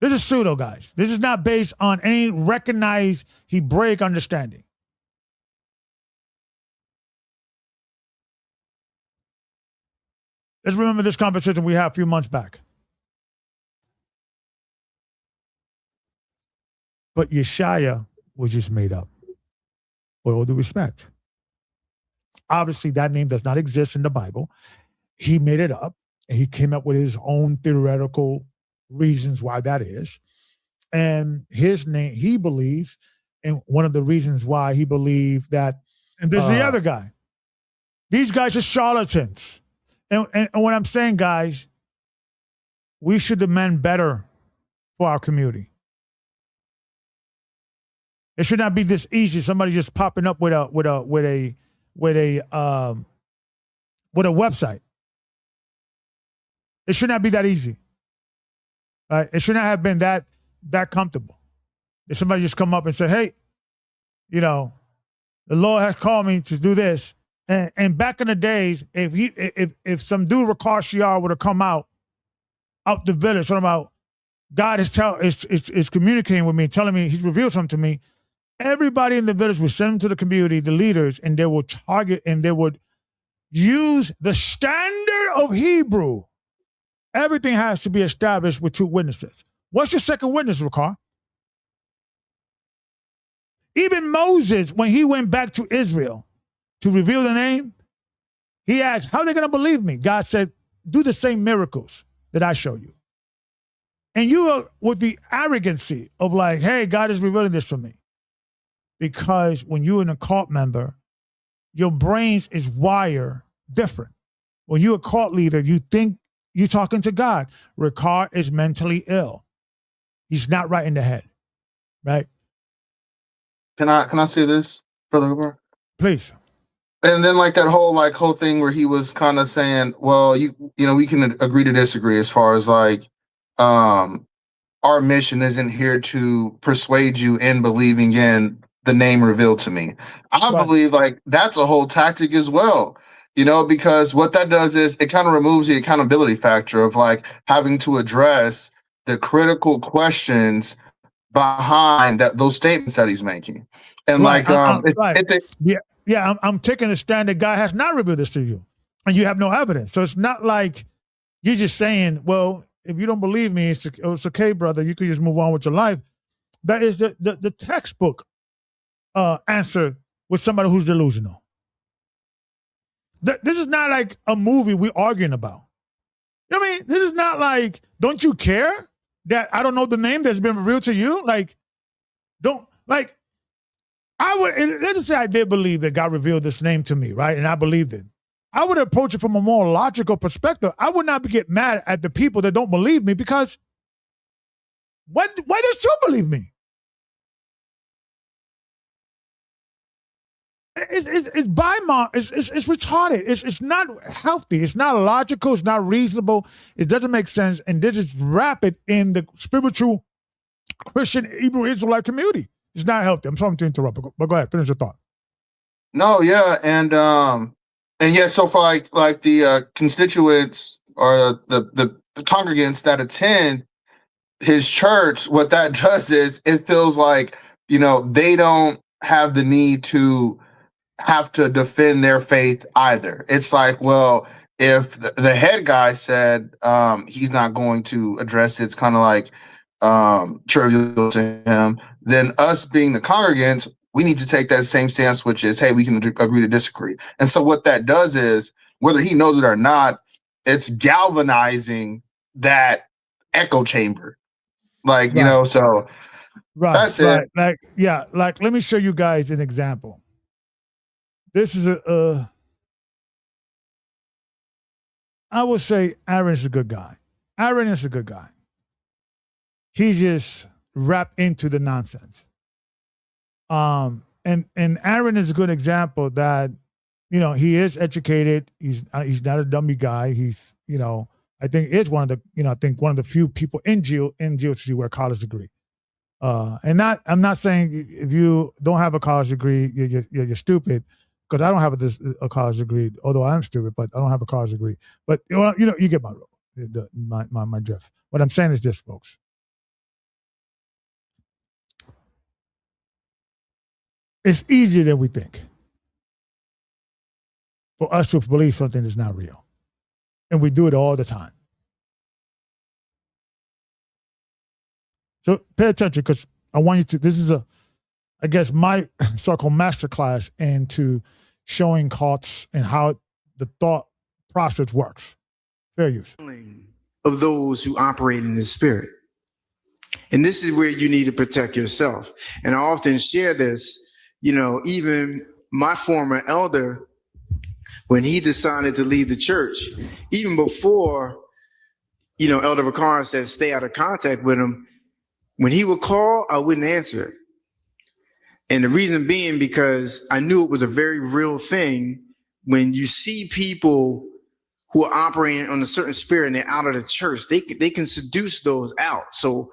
This is pseudo, guys. This is not based on any recognized Hebraic understanding. Let's remember this conversation we had a few months back. But Yeshaya was just made up. With all due respect. Obviously, that name does not exist in the Bible. He made it up, and he came up with his own theoretical reasons why that is. And his name, he believes, and one of the reasons why he believed that, and there's the other guy. These guys are charlatans. And what I'm saying, guys, we should demand better for our community. It should not be this easy. Somebody just popping up with a website. It should not be that easy. Right? It should not have been that comfortable. If somebody just come up and say, "Hey, the Lord has called me to do this," and back in the days, if some dude Ricard Shiar would have come out the village talking about God is communicating with me, telling me He's revealed something to me. Everybody in the village would send them to the community, the leaders, and they would target and they would use the standard of Hebrew, everything has to be established with two witnesses. What's your second witness, Ricard? Even Moses, when he went back to Israel to reveal the name, he asked, how are they going to believe me? God said, do the same miracles that I show you. And you are with the arrogancy of like, hey, God is revealing this to me. Because when you're an occult member, your brains is wired different. When you're a cult leader, you think you're talking to God. Ricard is mentally ill. He's not right in the head, right? Can I say this, Brother Hooper? Please. And then like that whole thing where he was kind of saying, well, you know, we can agree to disagree as far as like our mission isn't here to persuade you in believing in the name revealed to me. I believe like that's a whole tactic as well, you know, because what that does is it kind of removes the accountability factor of like having to address the critical questions behind those statements that he's making. And like I'm taking a stand that God has not revealed this to you and you have no evidence. So it's not like you're just saying, well, if you don't believe me, it's okay, brother. You could just move on with your life. That is the textbook answer with somebody who's delusional. This is not like a movie we're arguing about. You know what I mean? This is not like, don't you care that I don't know the name that's been revealed to you? Like, let's say I did believe that God revealed this name to me, right? And I believed it. I would approach it from a more logical perspective. I would not get mad at the people that don't believe me because why does you believe me? It's retarded. It's not healthy. It's not logical. It's not reasonable. It doesn't make sense. And this is rapid in the spiritual Christian Hebrew Israelite community. It's not healthy. I'm sorry to interrupt, but go ahead. Finish your thought. No, yeah, and yeah. So for like the constituents or the congregants that attend his church, what that does is it feels like, you know, they don't have the need to have to defend their faith either. It's like, well, if the head guy said he's not going to address it, it's kind of like trivial to him, then us being the congregants, we need to take that same stance, which is, hey, we can agree to disagree. And so what that does is, whether he knows it or not, it's galvanizing that echo chamber. Like, you know, so that's it. Like, yeah, like, let me show you guys an example. This is I would say Aaron's a good guy. Aaron is a good guy. He just wrapped into the nonsense. And Aaron is a good example that, you know, he is educated. He's not a dummy guy. He's, you know, I think is one of the, you know, I think one of the few people in GOC with a college degree. I'm not saying if you don't have a college degree, you're stupid, because I don't have a college degree, although I am stupid, but I don't have a college degree. But, you know, you get my drift. What I'm saying is this, folks. It's easier than we think for us to believe something is not real. And we do it all the time. So pay attention, because I want you to, this is I guess, my so-called masterclass into showing cults and how the thought process works. Fair use. Of those who operate in the spirit. And this is where you need to protect yourself. And I often share this, you know, even my former elder, when he decided to leave the church, even before, you know, Elder Ricard said, stay out of contact with him. When he would call, I wouldn't answer it. And the reason being because I knew it was a very real thing. When you see people who are operating on a certain spirit and they're out of the church, they can seduce those out. So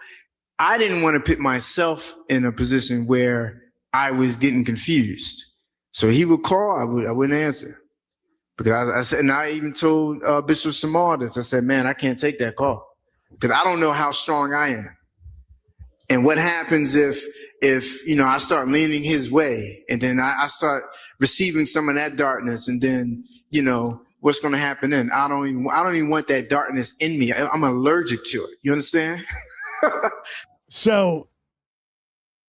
I didn't want to put myself in a position where I was getting confused. So he would call, I wouldn't answer. Because I said, and I even told Bishop Samar this, I said, man, I can't take that call because I don't know how strong I am. And what happens if you know, I start leaning his way and then I start receiving some of that darkness and then, what's going to happen then? I don't even want that darkness in me. I'm allergic to it. You understand? So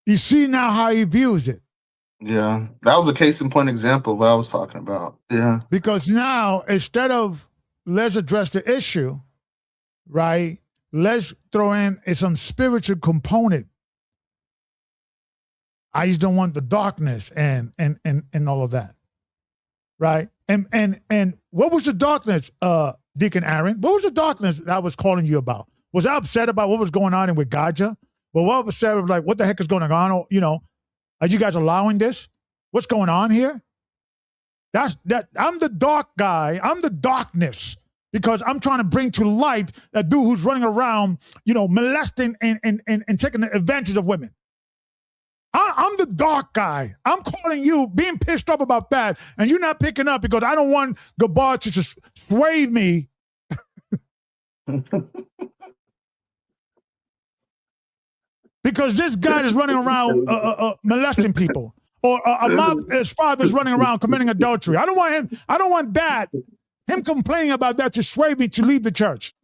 you see now how he views it. Yeah, that was a case in point example of what I was talking about. Yeah. Because now, instead of let's address the issue, right? Let's throw in some spiritual component. I just don't want the darkness and all of that, right? And what was the darkness, Deacon Aaron? What was the darkness that I was calling you about? Was I upset about what was going on with Gaja? Well, what was upset like what the heck is going on? Are you guys allowing this? What's going on here? That I'm the dark guy. I'm the darkness because I'm trying to bring to light that dude who's running around, molesting and taking advantage of women. I'm the dark guy. I'm calling you, being pissed off about that, and you're not picking up because I don't want Gabar to just sway me. Because this guy is running around molesting people, or his father's running around committing adultery. I don't want him. I don't want that. Him complaining about that to sway me to leave the church.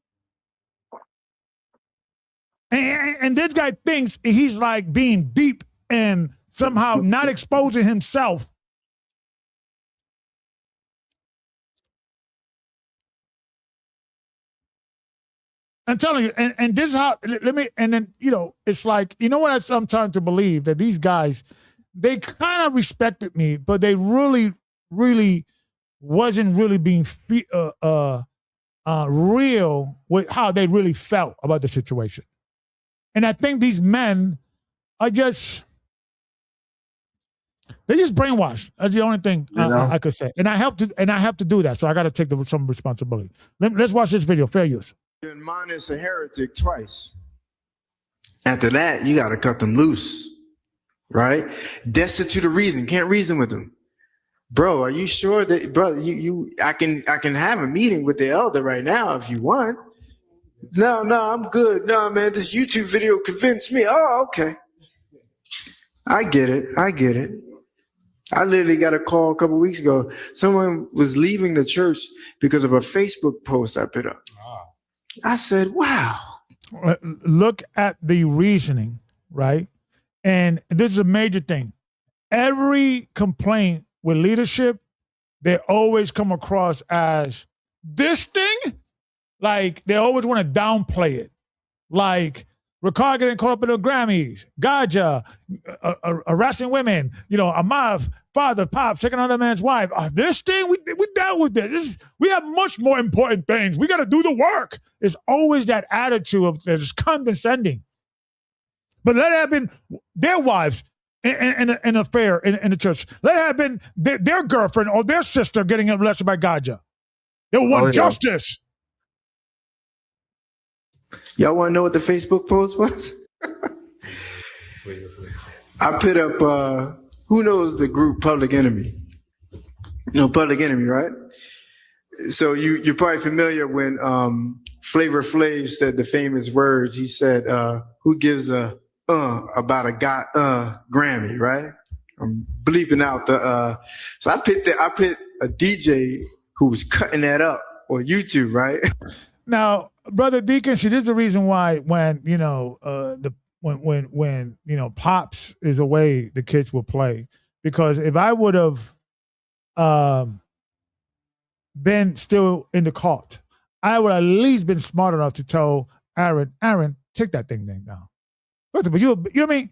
And this guy thinks he's like being deep and somehow not exposing himself. I'm telling you, and this is how, it's like, what I'm trying to believe, that these guys, they kind of respected me, but they really, really wasn't really being real with how they really felt about the situation. And I think these men are they're just brainwashed. That's the only thing I could say. And I have to do that, so I got to take some responsibility. Let's watch this video, fair use. You're minus a heretic twice. After that, you got to cut them loose, right? Destitute of reason, can't reason with them. Bro, are you sure that, brother, I can have a meeting with the elder right now if you want. No, I'm good. No, man, this YouTube video convinced me. Oh, okay. I get it. I literally got a call a couple of weeks ago. Someone was leaving the church because of a Facebook post I put up. I said, wow. Look at the reasoning, right? And this is a major thing. Every complaint with leadership, they always come across as this thing. Like, they always want to downplay it. Like, Ricard getting caught up in the Grammys, Gaja, harassing women, Amav, father, pops, taking another man's wife. This thing, we dealt with this. We have much more important things. We got to do the work. It's always that attitude of there's condescending. But let it have been their wives in an affair in the church. Let it have been their girlfriend or their sister getting molested by Gaja. They want justice. Y'all want to know what the Facebook post was? I put up, who knows the group Public Enemy? Public Enemy, right? So you're probably familiar when Flavor Flav said the famous words. He said, who gives a about a Grammy, right? I'm bleeping out the so I put a DJ who was cutting that up on YouTube, right? Now, Brother Deacon, see, this is the reason why when Pops is away, the kids will play. Because if I would have been still in the cult, I would at least been smart enough to tell Aaron, take that thing down. First of all, you know what I mean?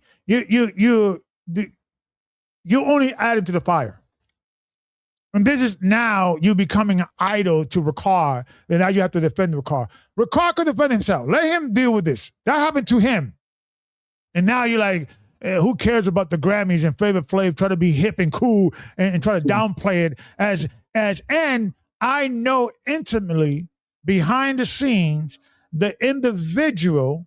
You only adding to the fire. And this is now you becoming an idol to Ricard, and now you have to defend Ricard. Ricard could defend himself. Let him deal with this. That happened to him. And now you're like, who cares about the Grammys and Flavor Flav try to be hip and cool and try to downplay it and I know intimately behind the scenes the individual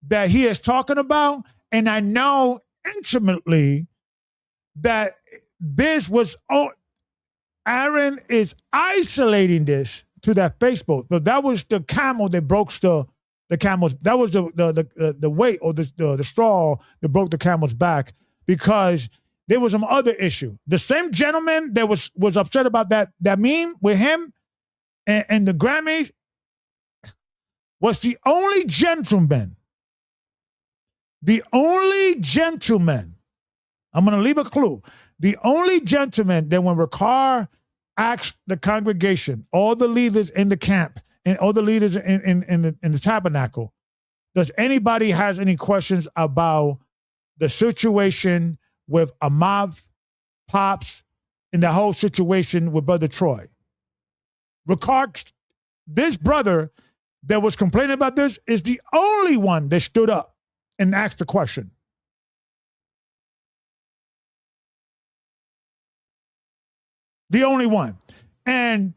that he is talking about, and I know intimately that this was Aaron is isolating this to that Facebook. But that was the camel that broke the camel's. That was the weight or the straw that broke the camel's back, because there was some other issue. The same gentleman that was upset about that meme with him and the Grammys was the only gentleman. The only gentleman, I'm going to leave a clue. The only gentleman that when Ricard asked the congregation, all the leaders in the camp and all the leaders in the tabernacle, does anybody has any questions about the situation with Amav, Pops, and the whole situation with Brother Troy? Ricard, this brother that was complaining about this is the only one that stood up and asked the question. The only one. And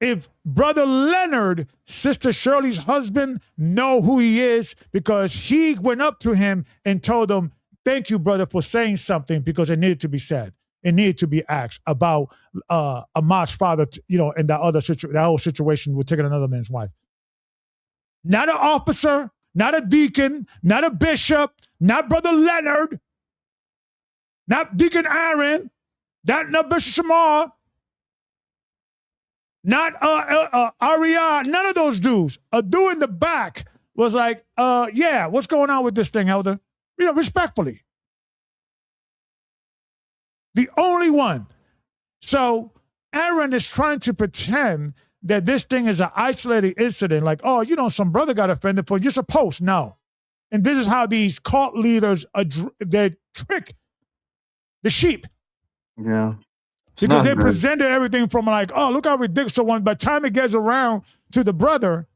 if Brother Leonard, Sister Shirley's husband, know who he is because he went up to him and told him, thank you, brother, for saying something because it needed to be said. It needed to be asked about Ahmad's father, and that whole situation with taking another man's wife. Not an officer, not a deacon, not a bishop, not Brother Leonard, not Deacon Aaron, not Bishop Shamar, not Ariah, none of those dudes. A dude in the back was like, yeah, what's going on with this thing, Elder? Respectfully. The only one. So Aaron is trying to pretend that this thing is an isolated incident, like, some brother got offended for just a post. No. And this is how these cult leaders, they trick the sheep. Yeah. Because they presented everything from like, oh, look how ridiculous. So by the time it gets around to the brother,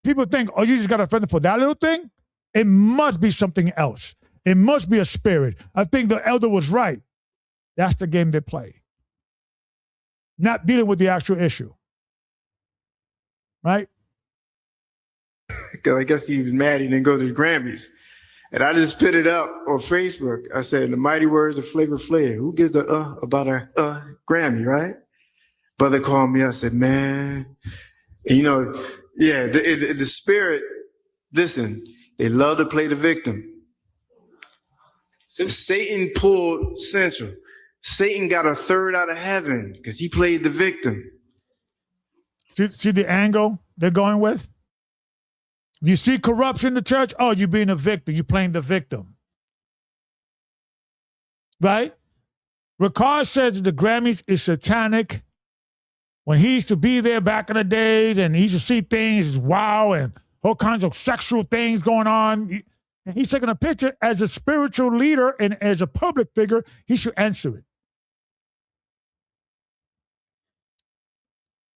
people think, oh, you just got offended for that little thing? It must be something else. It must be a spirit. I think the elder was right. That's the game they play. Not dealing with the actual issue. Right? Because I guess he was mad he didn't go to the Grammys. And I just put it up on Facebook. I said, the mighty words of Flavor Flav. Who gives a about a Grammy, right? Brother called me. I said, man, and the spirit, listen, they love to play the victim. So Satan pulled Central. Satan got a third out of heaven because he played the victim. See the angle they're going with? You see corruption in the church? Oh, you're being a victim. You're playing the victim. Right? Ricard says that the Grammys is satanic. When he used to be there back in the days and he used to see things, wow, and all kinds of sexual things going on. And he's taking a picture as a spiritual leader and as a public figure, he should answer it.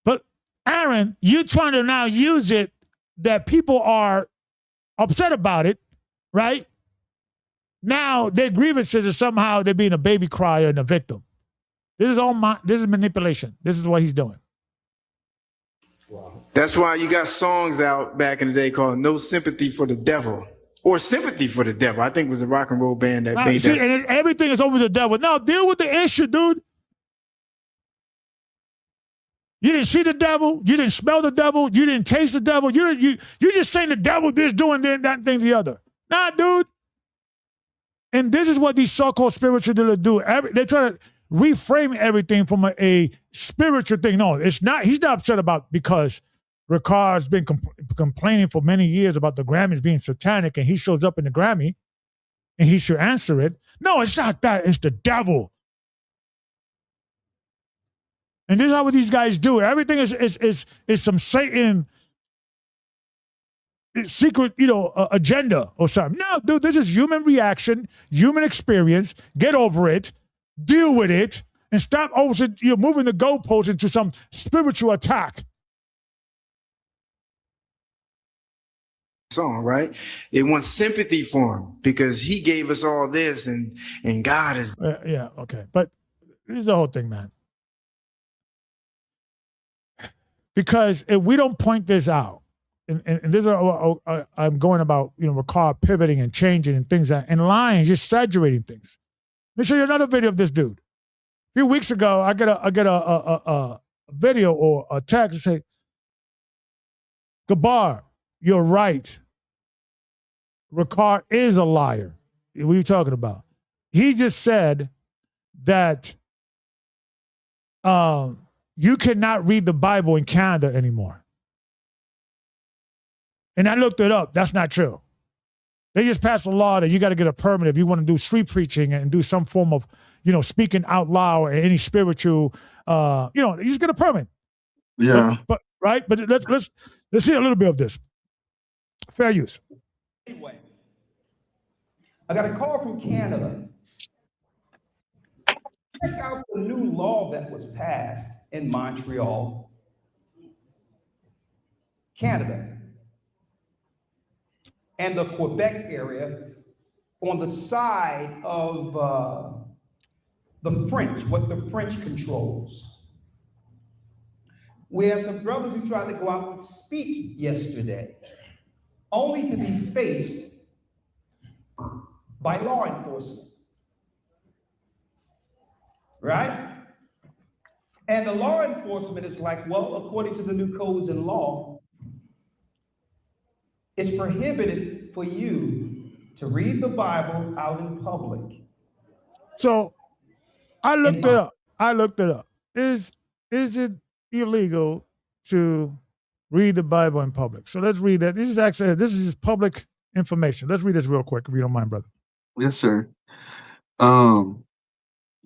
But Aaron, you're trying to now use it that people are upset about it, right? Now their grievances is somehow they're being a baby crier and a victim. This is manipulation. This is what he's doing. Wow. That's why you got songs out back in the day called No Sympathy for the Devil. Or Sympathy for the Devil. I think it was a rock and roll band that made that. And everything is over the devil. Now deal with the issue, dude. You didn't see the devil. You didn't smell the devil. You didn't taste the devil. You just saying the devil this, doing that, thing, the other. Nah, dude. And this is what these so-called spiritual dealers do. They try to reframe everything from a spiritual thing. No, it's not. He's not upset about because Ricard's been complaining for many years about the Grammys being satanic, and he shows up in the Grammy, and he should answer it. No, it's not that. It's the devil. And this is how these guys do it. Everything is some Satan secret, agenda or something. No, dude, this is human reaction, human experience. Get over it, deal with it, and stop moving the goalposts into some spiritual attack. Song, right? They want sympathy for him because he gave us all this, and God is. Yeah, okay, but this is the whole thing, man. Because if we don't point this out, and this is I'm going about, Ricard pivoting and changing and things and lying, just exaggerating things. Let me show you another video of this dude. A few weeks ago, I get a video or a text that say, Gabar, you're right. Ricard is a liar. What are you talking about? he just said that you cannot read the Bible in Canada anymore. And I looked it up. That's not true. They just passed a law that you got to get a permit if you want to do street preaching and do some form of, speaking out loud or any spiritual, you just get a permit. Yeah. But right. But let's see a little bit of this. Fair use. Anyway, I got a call from Canada. Check out the new law that was passed in Montreal, Canada, and the Quebec area on the side of the French, what the French controls. We have some brothers who tried to go out and speak yesterday, only to be faced by law enforcement. Right? And the law enforcement is like, well, according to the new codes and law, it's prohibited for you to read the Bible out in public. So I looked it up. Is it illegal to read the Bible in public? So let's read that. This is public information. Let's read this real quick, if you don't mind, brother. Yes, sir.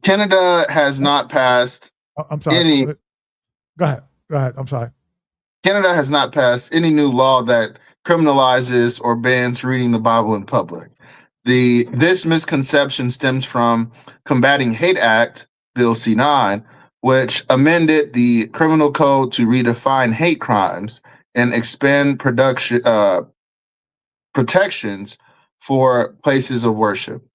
Canada has not passed I'm sorry. any. Go ahead. I'm sorry. Canada has not passed any new law that criminalizes or bans reading the Bible in public. This misconception stems from Combating Hate Act, Bill C-9, which amended the criminal code to redefine hate crimes and expand protections for places of worship.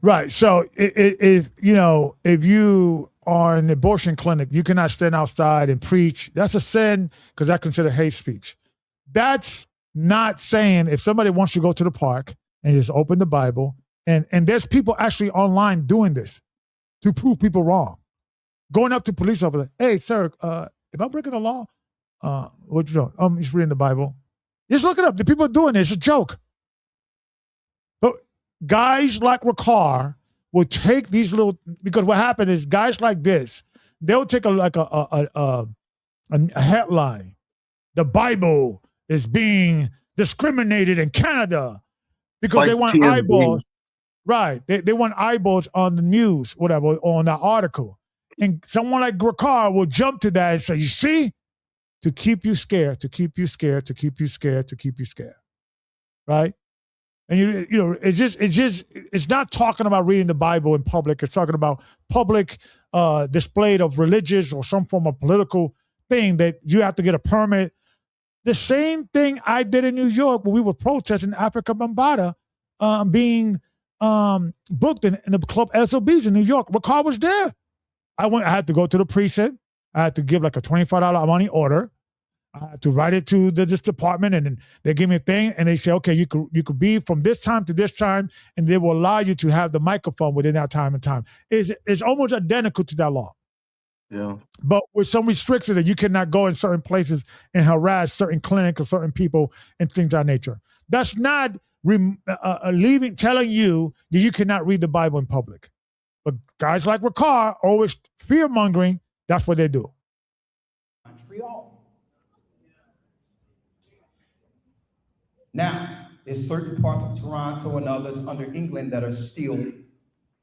Right. So if you are an abortion clinic, you cannot stand outside and preach. That's a sin because that's considered hate speech. That's not saying if somebody wants to go to the park and just open the Bible, and there's people actually online doing this to prove people wrong. Going up to police officers, hey, sir, if I'm breaking the law, what you doing? I'm just reading the Bible. Just look it up. The people are doing it. It's a joke. But guys like Rawchaa will take these because what happened is guys like this, they'll take a headline. The Bible is being discriminated in Canada because Like they want TMZ. eyeballs. Right. They want eyeballs on the news, whatever, on that article. And someone like Rawchaa will jump to that and say, you see, to keep you scared, to keep you scared, to keep you scared, to keep you scared. Right? And it's not talking about reading the Bible in public. It's talking about public display of religious or some form of political thing that you have to get a permit. The same thing I did in New York when we were protesting Africa Bambaataa being booked in the club SOBs in New York. Rawchaa was there. I had to go to the precinct. I had to give like a $25 money order. I had to write it to this department, and then they give me a thing, and they say, okay, you could be from this time to this time, and they will allow you to have the microphone within that time and time. It's almost identical to that law. Yeah. But with some restrictions that you cannot go in certain places and harass certain clinics or certain people and things of that nature. That's not telling you that you cannot read the Bible in public. But guys like Rawchaa, always fear-mongering, that's what they do. Montreal. Now, there's certain parts of Toronto and others under England that are still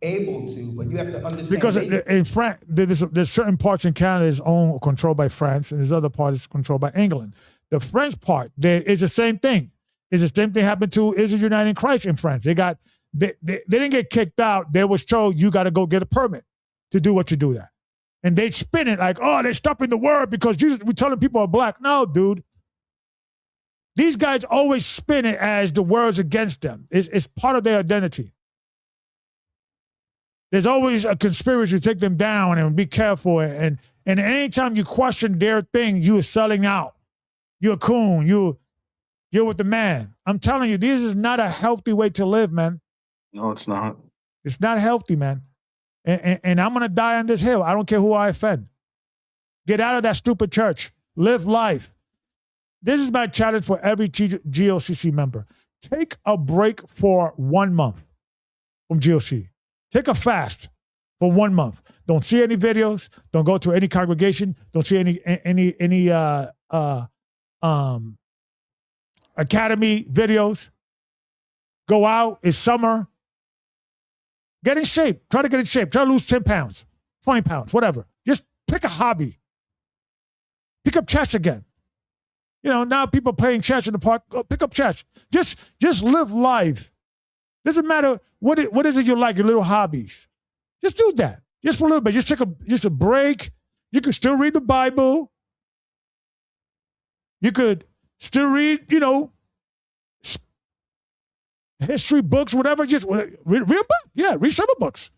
able to, but you have to understand. Because in France, there's certain parts in Canada is owned or controlled by France, and there's other parts controlled by England. The French part, is the same thing. It's the same thing happened to Israel United in Christ in France. They didn't get kicked out. They was told you got to go get a permit to do what you do there. And they spin it like, oh, they're stopping the word because we're telling people are black. No, dude. These guys always spin it as the word's against them. It's part of their identity. There's always a conspiracy to take them down and be careful. And anytime you question their thing, you're selling out. You're a coon. You're with the man. I'm telling you, this is not a healthy way to live, man. No, it's not. It's not healthy, man. And I'm going to die on this hill. I don't care who I offend. Get out of that stupid church. Live life. This is my challenge for every GOCC member. Take a break for 1 month from GOC. Take a fast for 1 month. Don't see any videos. Don't go to any congregation. Don't see any academy videos. Go out. It's summer. Get in shape. Try to get in shape. Try to lose 10 pounds, 20 pounds, whatever. Just pick a hobby. Pick up chess again. Now people playing chess in the park. Go pick up chess. Just live life. Doesn't matter what is it you like, your little hobbies. Just do that. Just for a little bit. Just take a break. You can still read the Bible. You could still read, history books, whatever. Just read a book. Yeah, read several books.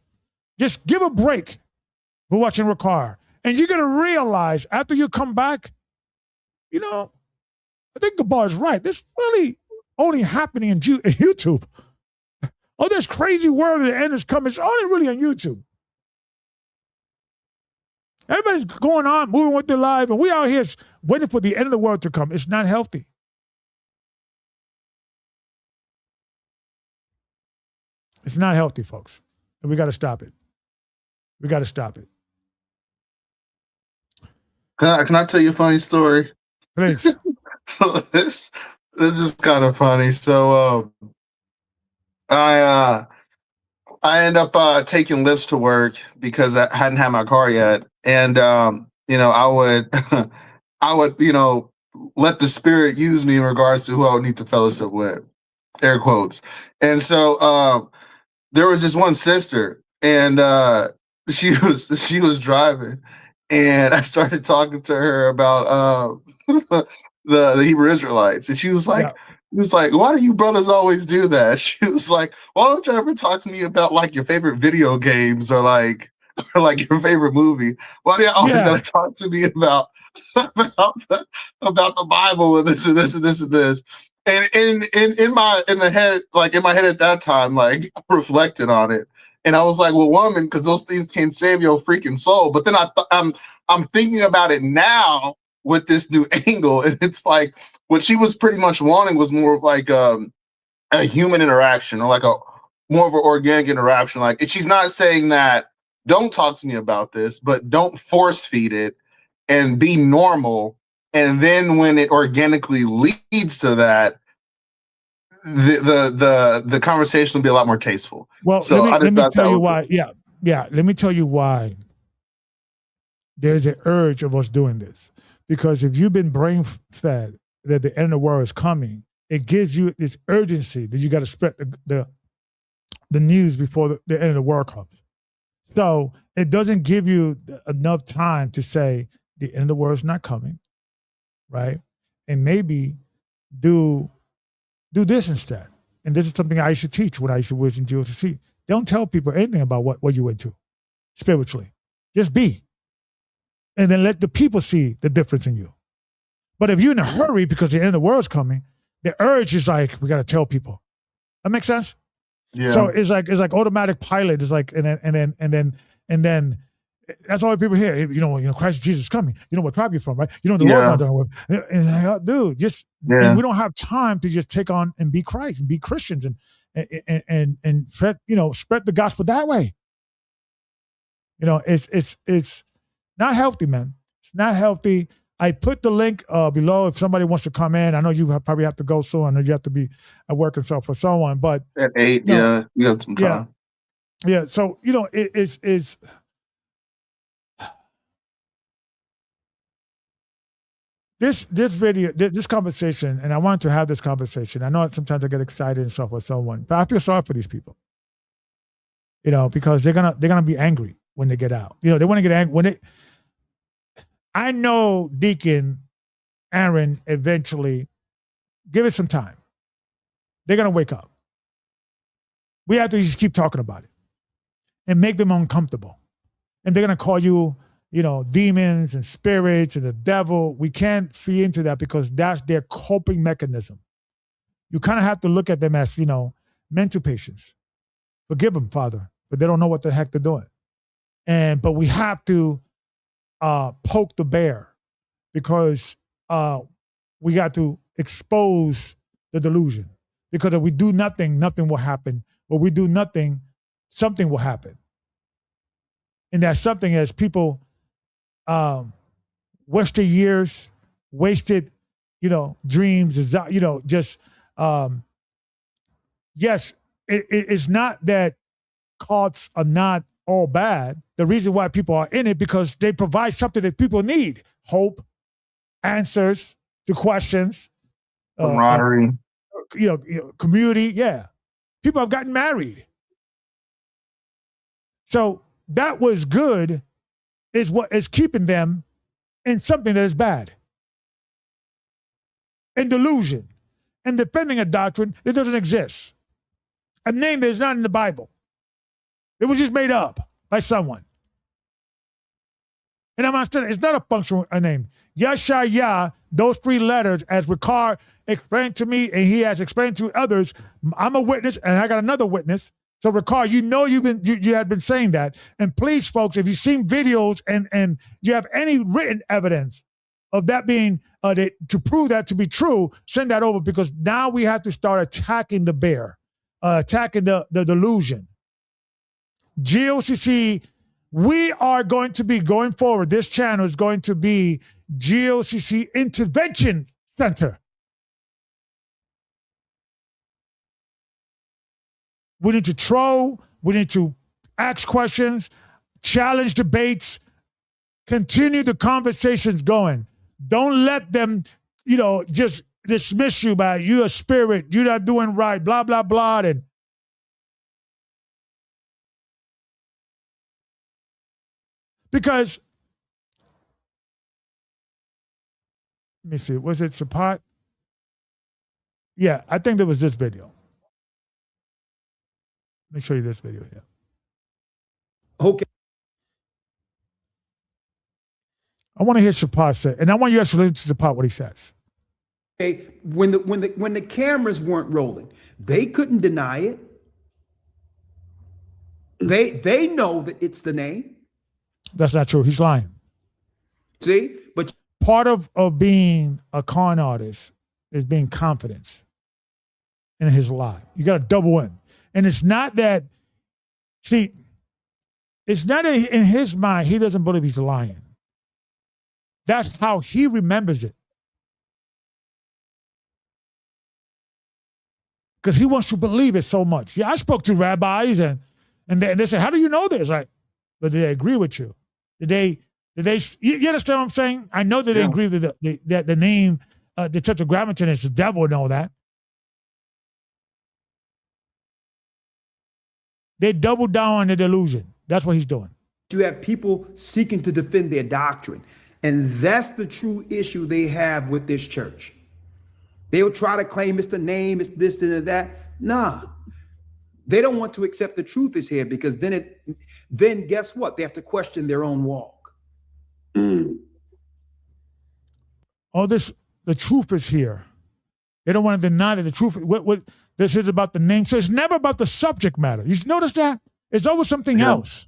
Just give a break for watching Rawchaa. And you're going to realize after you come back, I think the bar is right. This really only happening in YouTube. Oh, this crazy world of the end is coming. It's only really on YouTube. Everybody's going on, moving with their life, and we out here waiting for the end of the world to come. It's not healthy. It's not healthy, folks. And we got to stop it. We got to stop it. Can I tell you a funny story? Please. So this is kind of funny. So I end up taking lifts to work because I hadn't had my car yet, and I would I would let the Spirit use me in regards to who I would need to fellowship with, air quotes. And so there was this one sister, and she was driving, and I started talking to her about the Hebrew Israelites, and she was like. Yeah. He was like, why do you brothers always do that? She was like, why don't you ever talk to me about like your favorite video games or like your favorite movie? Why do you always gotta talk to me about the Bible and this and this and this and this? And in my head at that time, like I reflected on it, and I was like, well, woman, because those things can't save your freaking soul. But then I'm thinking about it now with this new angle, and it's like what she was pretty much wanting was more of like a human interaction, or like a more of an organic interaction. Like, she's not saying that don't talk to me about this, but don't force feed it and be normal. And then when it organically leads to that, the conversation will be a lot more tasteful. Well, so let me tell you why. Yeah. Let me tell you why there's an urge of us doing this. Because if you've been brain fed that the end of the world is coming, it gives you this urgency that you got to spread the news before the end of the world comes. So it doesn't give you enough time to say the end of the world is not coming, right? And maybe do this instead. And this is something I should teach when I used to work in GOCC. Don't tell people anything about what you went to spiritually. Just be. And then let the people see the difference in you. But if you're in a hurry because the end of the world's coming, the urge is like, we got to tell people. That makes sense? Yeah. So it's like automatic pilot. It's like, and then that's all people hear. Christ Jesus is coming. You know what tribe you're from, right? You know the Lord not done with. And like, oh, dude, and we don't have time to just take on and be Christ and be Christians and spread the gospel that way. It's not healthy, man. It's not healthy. I put the link below if somebody wants to come in. I know you probably have to go soon. I know you have to be at work and stuff for someone, but at 8, you got some time. Yeah. So it's this video, this conversation, and I wanted to have this conversation. I know sometimes I get excited and stuff with someone, but I feel sorry for these people. Because they're gonna be angry when they get out. They want to get angry I know Deacon Aaron eventually, give it some time. They're going to wake up. We have to just keep talking about it and make them uncomfortable. And they're going to call you, demons and spirits and the devil. We can't feed into that because that's their coping mechanism. You kind of have to look at them as, mental patients. Forgive them, Father, but they don't know what the heck they're doing. But we have to poke the bear because we got to expose the delusion. Because if we do nothing, nothing will happen. But we do nothing, something will happen. And that something is people wasted years, wasted, dreams, just, yes, it's not that cults are not all bad. The reason why people are in it, because they provide something that people need: hope, answers to questions, Camaraderie. community. Yeah. People have gotten married. So that was good, is what is keeping them in something that is bad. In delusion. And defending a doctrine that doesn't exist. A name that is not in the Bible. It was just made up by someone. And I'm understanding, it's not a functional name. Yeshaya, those 3 letters, as Ricard explained to me, and he has explained to others. I'm a witness, and I got another witness. So Ricard, you had been saying that. And please, folks, if you've seen videos and you have any written evidence of that being, to prove that to be true, send that over, because now we have to start attacking the bear, attacking the delusion. GOCC, we are going to be going forward. This channel is going to be GOCC Intervention Center. We need to troll. We need to ask questions, challenge debates, continue the conversations going. Don't let them, just dismiss you by you're a spirit, you're not doing right, blah, blah, blah. And because, let me see, was it Sapat? Yeah, I think there was this video. Let me show you this video here. Okay. I want to hear Sapat say, and I want you to actually listen to Sapat what he says. Okay. When the cameras weren't rolling, they couldn't deny it. They know that it's the name. That's not true. He's lying. See, but Part of being a con artist is being confident in his lie. You got to double in. And it's not that, it's not that in his mind, he doesn't believe he's lying. That's how he remembers it. Because he wants to believe it so much. Yeah, I spoke to rabbis and they said, how do you know this? But did they agree with you? Did they, you understand what I'm saying? I know that they agree with that the name, the Tetragrammaton is the devil and all that. They double down on the delusion. That's what he's doing. you have people seeking to defend their doctrine. And that's the true issue they have with this church. They'll try to claim it's the name, it's this and that. Nah, they don't want to accept the truth is here, because then guess what? They have to question their own walk. All this, the truth is here. They don't want to deny that the truth. What this is about the name. So it's never about the subject matter. You notice that? It's always something else.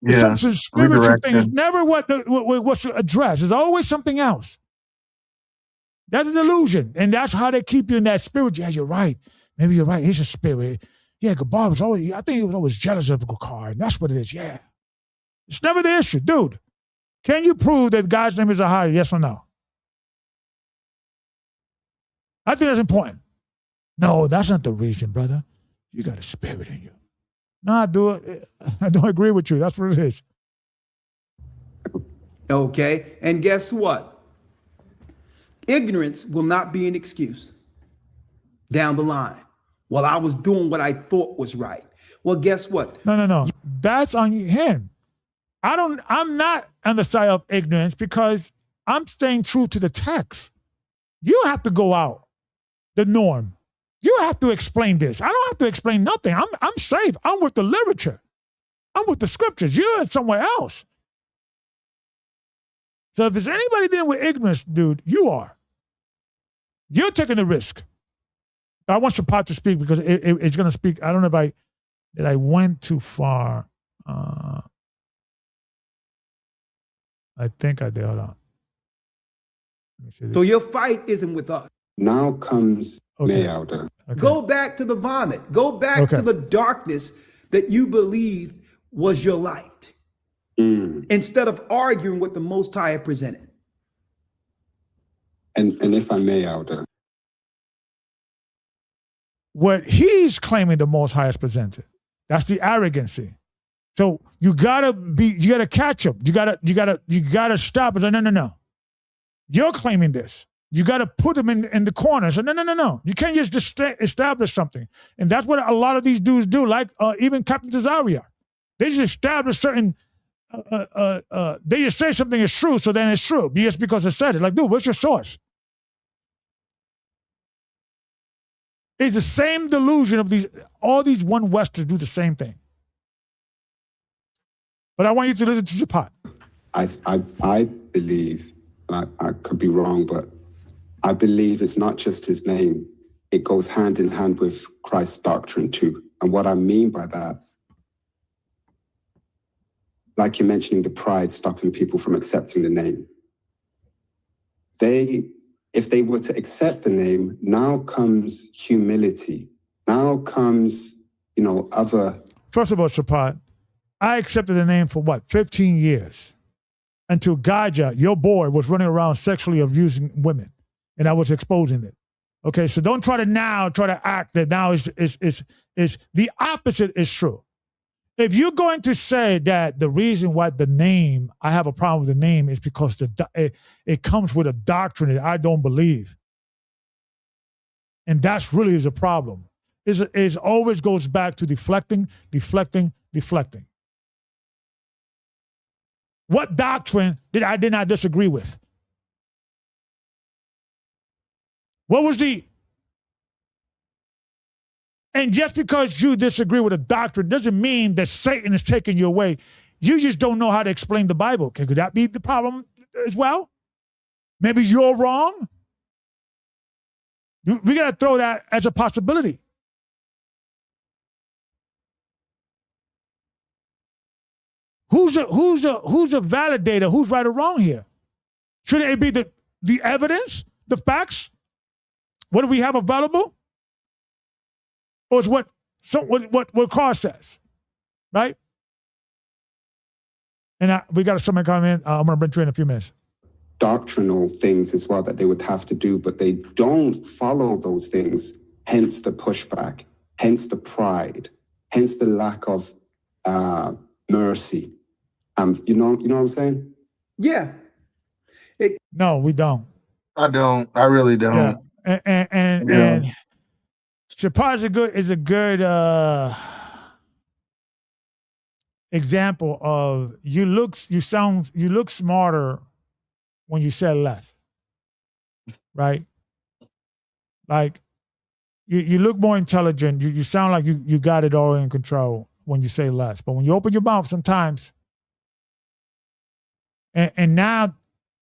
It's some spiritual thing. It's never what's addressed. It's always something else. That's a delusion. And that's how they keep you in that spirit. Yeah, you're right. Maybe you're right. He's a spirit. Yeah, Gabar was always, I think he was always jealous of Gakar. And that's what it is. Yeah. It's never the issue. Dude, can you prove that God's name is Ahai? Yes or no? I think that's important. No, that's not the reason, brother. You got a spirit in you. No, I don't agree with you. That's what it is. Okay. And guess what? Ignorance will not be an excuse down the line. Well, I was doing what I thought was right. Well, guess what? No. That's on him. I'm not on the side of ignorance because I'm staying true to the text. You have to go out the norm. You have to explain this. I don't have to explain nothing. I'm safe. I'm with the literature. I'm with the scriptures. You're somewhere else. So if there's anybody dealing with ignorance, dude, you are. You're taking the risk. I want Shapat to speak because it's going to speak. I don't know if I went too far. I think I did. Hold on. Let me see this. So your fight isn't with us. Now comes Mayouter. Okay. Go back to the vomit. Go back to the darkness, that you believed was your light, instead of arguing what the Most High had presented. And if I may, Elder. What he's claiming the Most High has presented. That's the arrogancy. So you gotta catch him. You gotta stop and say, no. You're claiming this. You gotta put them in the corner. So no. You can't just establish something. And that's what a lot of these dudes do, like even Captain Cesario. They just establish certain they just say something is true, so then it's true. Just because it said it. Like, dude, what's your source? It's the same delusion of all these one Westers do the same thing. But I want you to listen to Chapat. I believe, and I could be wrong, but I believe it's not just his name. It goes hand in hand with Christ's doctrine too. And what I mean by that, like you're mentioning the pride stopping people from accepting the name. If they were to accept the name, now comes humility. Now comes, other. First of all, Chapat, I accepted the name for 15 years until Gaja, your boy, was running around sexually abusing women, and I was exposing it. Okay, so don't try to act that now is the opposite is true. If you're going to say that the reason why I have a problem with the name is because it comes with a doctrine that I don't believe, and that's really is a problem. It always goes back to deflecting. What doctrine did I not disagree with? What was And just because you disagree with a doctrine doesn't mean that Satan is taking you away. You just don't know how to explain the Bible. Could that be the problem as well? Maybe you're wrong. We got to throw that as a possibility. Who's a validator? Who's right or wrong here? Shouldn't it be the evidence, the facts? What do we have available? Or it's what Carr says, right? And we got somebody coming in. I'm going to bring you in a few minutes. Doctrinal things as well that they would have to do, but they don't follow those things. Hence the pushback, hence the pride, hence the lack of mercy. You know what I'm saying? Yeah. No, we don't. I don't. I really don't. Yeah. And Chapat is a good example of you look smarter when you say less, right? Like you look more intelligent. You sound like you got it all in control when you say less. But when you open your mouth sometimes, and now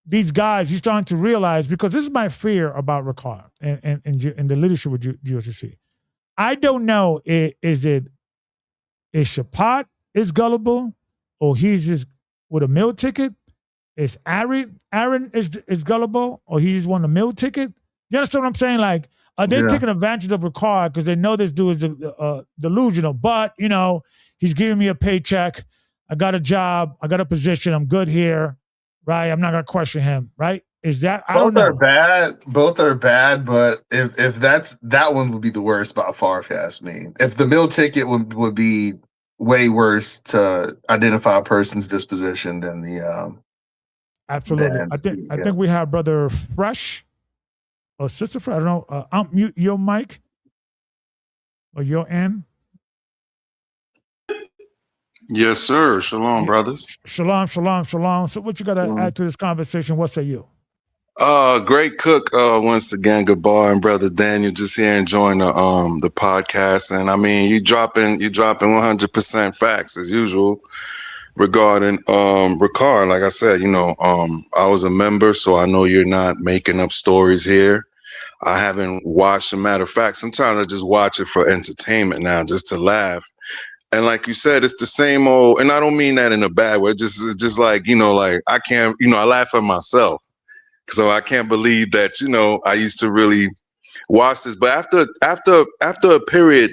these guys, you're starting to realize, because this is my fear about Rawchaa and the leadership with USCC. I don't know, is Chapat is gullible, or he's just with a meal ticket? Is Aaron is gullible, or he just won a meal ticket? You understand what I'm saying? Like, are they taking advantage of Rawchaa because they know this dude is delusional? But, he's giving me a paycheck. I got a job. I got a position. I'm good here, right? I'm not going to question him, right? Is that, I don't know. Both are bad, but if that one would be the worst by far, if you ask me. If the meal ticket would be way worse to identify a person's disposition than the absolutely. I think we have Brother Fresh or Sister Fresh. I don't know. Unmute your mic or your end. Yes, sir. Shalom, brothers. Shalom. So what you got to add to this conversation? What say you? Great cook once again. Gabar and Brother Daniel just here enjoying the podcast. And I mean, you dropping 100% facts as usual regarding Rawchaa. Like I said, I was a member, so I know you're not making up stories here. I haven't watched. As a matter of fact, sometimes I just watch it for entertainment now, just to laugh. And like you said, it's the same old, and I don't mean that in a bad way. It's just like, like I can't, I laugh at myself. So I can't believe that, I used to really watch this. But after a period,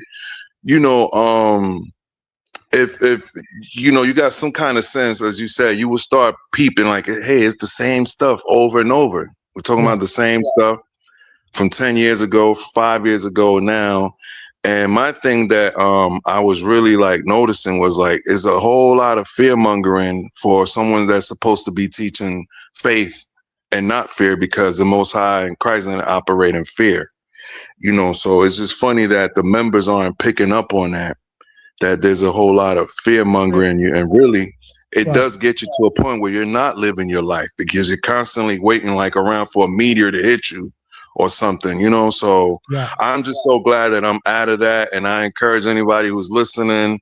if you got some kind of sense, as you said, you will start peeping like, hey, it's the same stuff over and over. We're talking about the same stuff from 10 years ago, 5 years ago now. And my thing that I was really like noticing was like, is a whole lot of fear mongering for someone that's supposed to be teaching faith and not fear, because the Most High and Christ didn't operate in fear. So it's just funny that the members aren't picking up on that there's a whole lot of fear mongering, and really it does get you to a point where you're not living your life because you're constantly waiting like around for a meteor to hit you or something, so I'm just so glad that I'm out of that. And I encourage anybody who's listening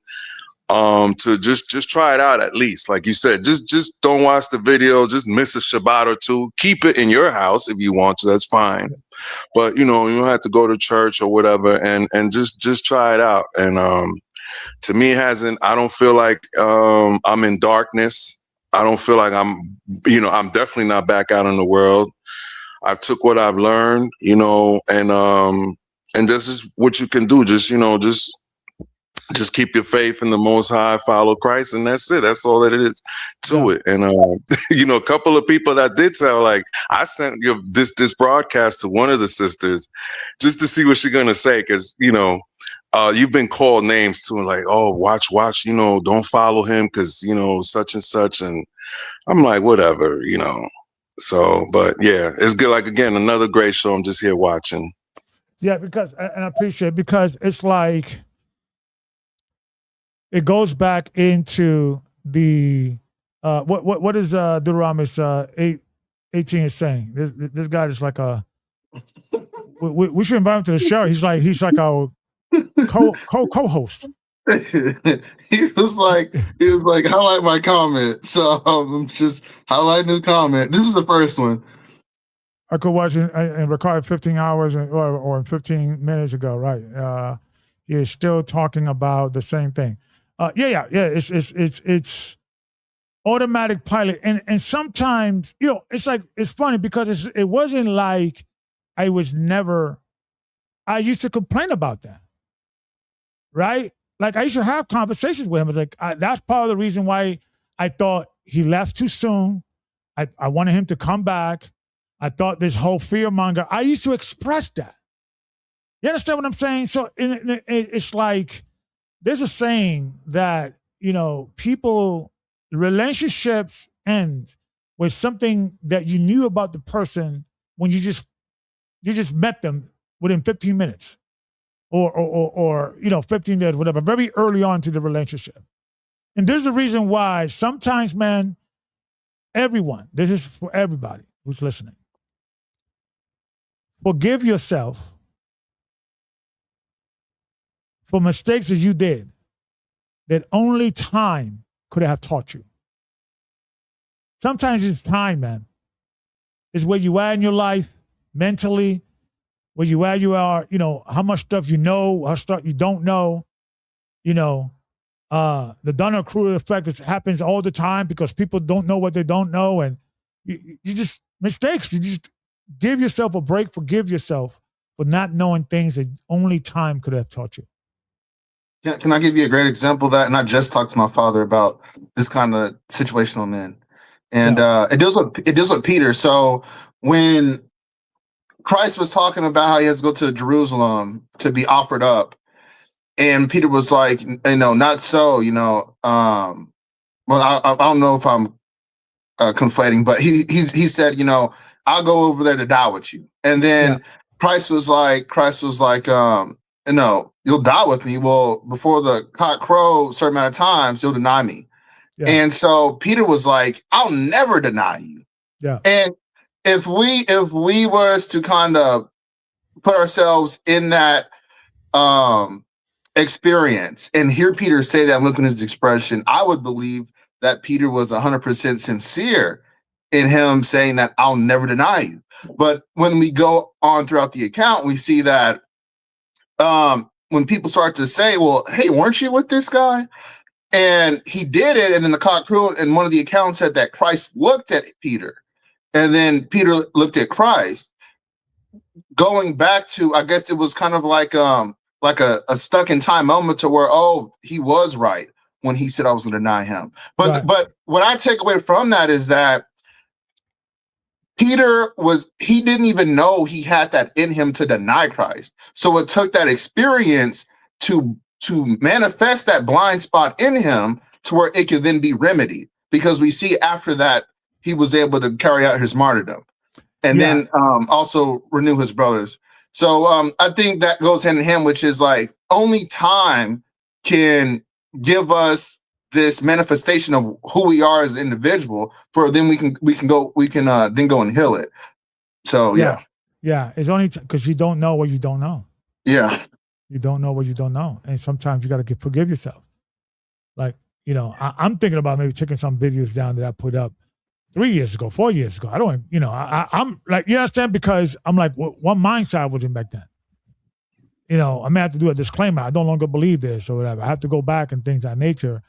to just try it out, at least. Like you said, just don't watch the video, just miss a Shabbat or two, keep it in your house if you want to, that's fine. But you don't have to go to church or whatever, and just try it out. And to me, I don't feel like I'm in darkness. I don't feel like I'm definitely not back out in the world. I took what I've learned, and this is what you can do. Just keep your faith in the Most High, follow Christ, and that's it. That's all that it is to it. And a couple of people that did tell, like, I sent this broadcast to one of the sisters just to see what she's gonna say, because you've been called names too, like, oh, watch, don't follow him because such and such, and I'm like, whatever, So, but yeah, it's good. Like, again, another great show. I'm just here watching. Yeah, because, and I appreciate it, because it's like, it goes back into the, what is Deuteronomy 8:18 is saying? This guy is like we should invite him to the show. He's like our co-host. he was like, highlight my comment. So I'm just highlighting his comment. This is the first one. I could watch it and record 15 hours or 15 minutes ago, right? He is still talking about the same thing. Yeah. It's automatic pilot, and sometimes it's funny because it wasn't like I used to complain about that, right? Like, I used to have conversations with him. It's like, that's part of the reason why I thought he left too soon. I wanted him to come back. I thought this whole fear monger. I used to express that. You understand what I'm saying? So it's like, there's a saying that, relationships end with something that you knew about the person when you just met them within 15 minutes or 15 days, whatever, very early on to the relationship. And there's a reason why sometimes, man, this is for everybody who's listening. Forgive yourself for mistakes that you did that only time could have taught you. Sometimes it's time, man. It's where you are in your life, mentally, where you are, how much stuff you know, how stuff you don't know. The Dunning-Kruger effect happens all the time because people don't know what they don't know, and you just, mistakes. You just give yourself a break, forgive yourself for not knowing things that only time could have taught you. Yeah, can I give you a great example of that? And I just talked to my father about this kind of situation I'm in. And it deals with Peter. So when Christ was talking about how he has to go to Jerusalem to be offered up, and Peter was like, not so, well, I don't know if I'm conflating, but he said, I'll go over there to die with you. And then Christ was like, you'll die with me. Well, before the cock crows a certain amount of times, you'll deny me. Yeah. And so Peter was like, I'll never deny you. Yeah. And if we was to kind of put ourselves in that experience and hear Peter say that, look at his expression, I would believe that Peter was 100% sincere in him saying that I'll never deny you. But when we go on throughout the account, we see that when people start to say, well, hey, weren't you with this guy? And he did it, and then the cock crew, and one of the accounts said that Christ looked at Peter, and then Peter looked at Christ. Going back to, I guess it was kind of like a stuck in time moment to where, oh, he was right. when he said I was going to deny him. But Right. but what I take away from that is that Peter he didn't even know he had that in him to deny Christ. So it took that experience to manifest that blind spot in him to where it could then be remedied. Because we see after that, he was able to carry out his martyrdom and then also renew his brothers. So I think that goes hand in hand, which is like only time can give us this manifestation of who we are as an individual, for then we can then go and heal it. So yeah, it's only because you don't know what you don't know. Yeah, you don't know what you don't know, and sometimes you got to forgive yourself. Like, you know, I'm thinking about maybe taking some videos down that I put up 3 years ago, 4 years ago. I don't, you know, I'm like, you understand? Because I'm like, what mindset I was in back then. You know, I may have to do a disclaimer. I no longer believe this or whatever. I have to go back and things of that nature.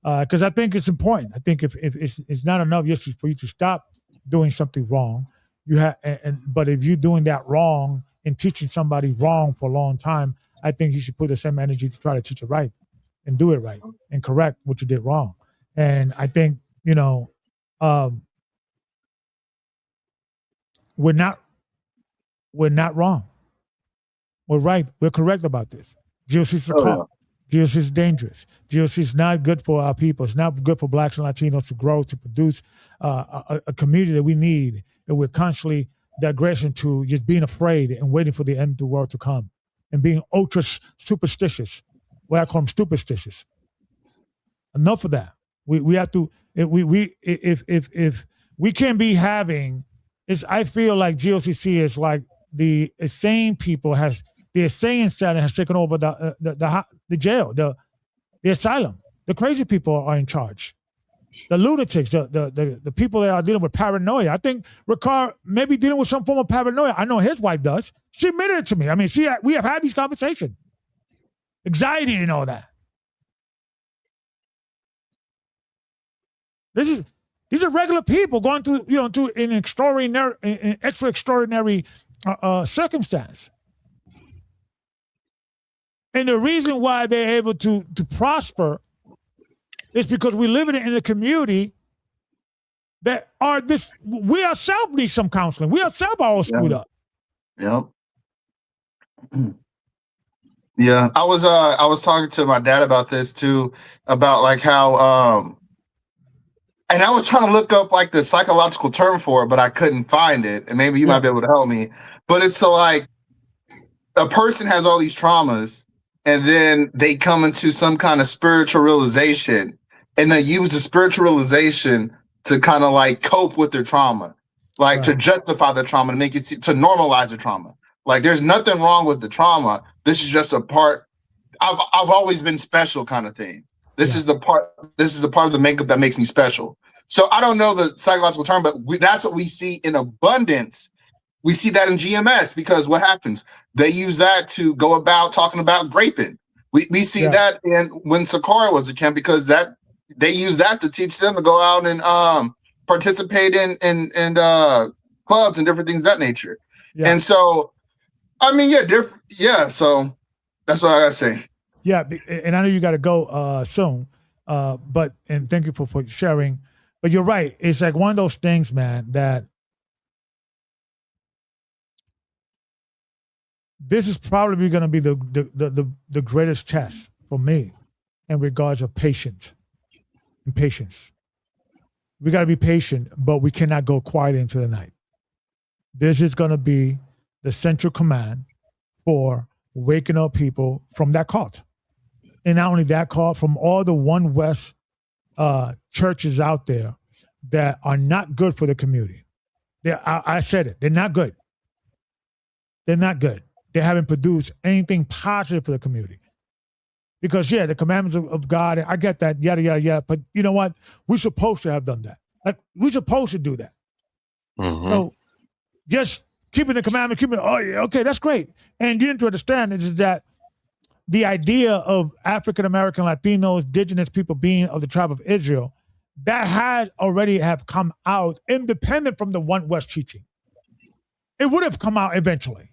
Because I think it's important. I think if it's not enough just for you to stop doing something wrong, but if you're doing that wrong and teaching somebody wrong for a long time, I think you should put the same energy to try to teach it right and do it right and correct what you did wrong. And I think, you know, we're not wrong. We're right. We're correct about this. GOC is a call. GOC is dangerous. GOC is not good for our people. It's not good for Blacks and Latinos to grow, to produce a community that we need. And we're constantly digressing to just being afraid and waiting for the end of the world to come and being ultra superstitious. What I call them superstitious. Enough of that. We have to. If we can't be having, I feel like GOCC is like the insane people the insane center has taken over the jail, the asylum. The crazy people are in charge. The lunatics, the people that are dealing with paranoia. I think Ricard may be dealing with some form of paranoia. I know his wife does. She admitted it to me. I mean, we have had these conversations. Anxiety and all that. These are regular people going through, you know, through an extra extraordinary circumstance. And the reason why they're able to prosper is because we live in a community that we ourselves need some counseling. We ourselves are all screwed up. Yep. Yeah. I was talking to my dad about this too, about like how and I was trying to look up like the psychological term for it, but I couldn't find it. And maybe you might be able to help me. But it's so like a person has all these traumas and then they come into some kind of spiritual realization and they use the spiritual realization to kind of like cope with their trauma, like to justify the trauma, to make it to normalize the trauma. Like there's nothing wrong with the trauma. This is just a part. I've always been special kind of thing. This is the part of the makeup that makes me special. So I don't know the psychological term, but that's what we see in abundance. We see that in GMS because what happens? They use that to go about talking about graping. We see that when Sakura was a camp because that they use that to teach them to go out and participate in clubs and different things of that nature. Yeah. And so, I mean, so that's what I gotta say. Yeah, and I know you got to go soon, but thank you for sharing. But you're right. It's like one of those things, man, that this is probably going to be the greatest test for me in regards of patience and patience. We got to be patient, but we cannot go quiet into the night. This is going to be the central command for waking up people from that cult. And not only that cult, from all the One West churches out there that are not good for the community. I said it. They're not good. They're not good. They haven't produced anything positive for the community. Because, the commandments of God, I get that, yada, yada, yada. But you know what? We're supposed to have done that. Like, we're supposed to do that. Mm-hmm. So just keeping the commandments, okay, that's great. And you need to understand is that the idea of African-American, Latinos, indigenous people being of the tribe of Israel, that had already have come out independent from the One West teaching. It would have come out eventually.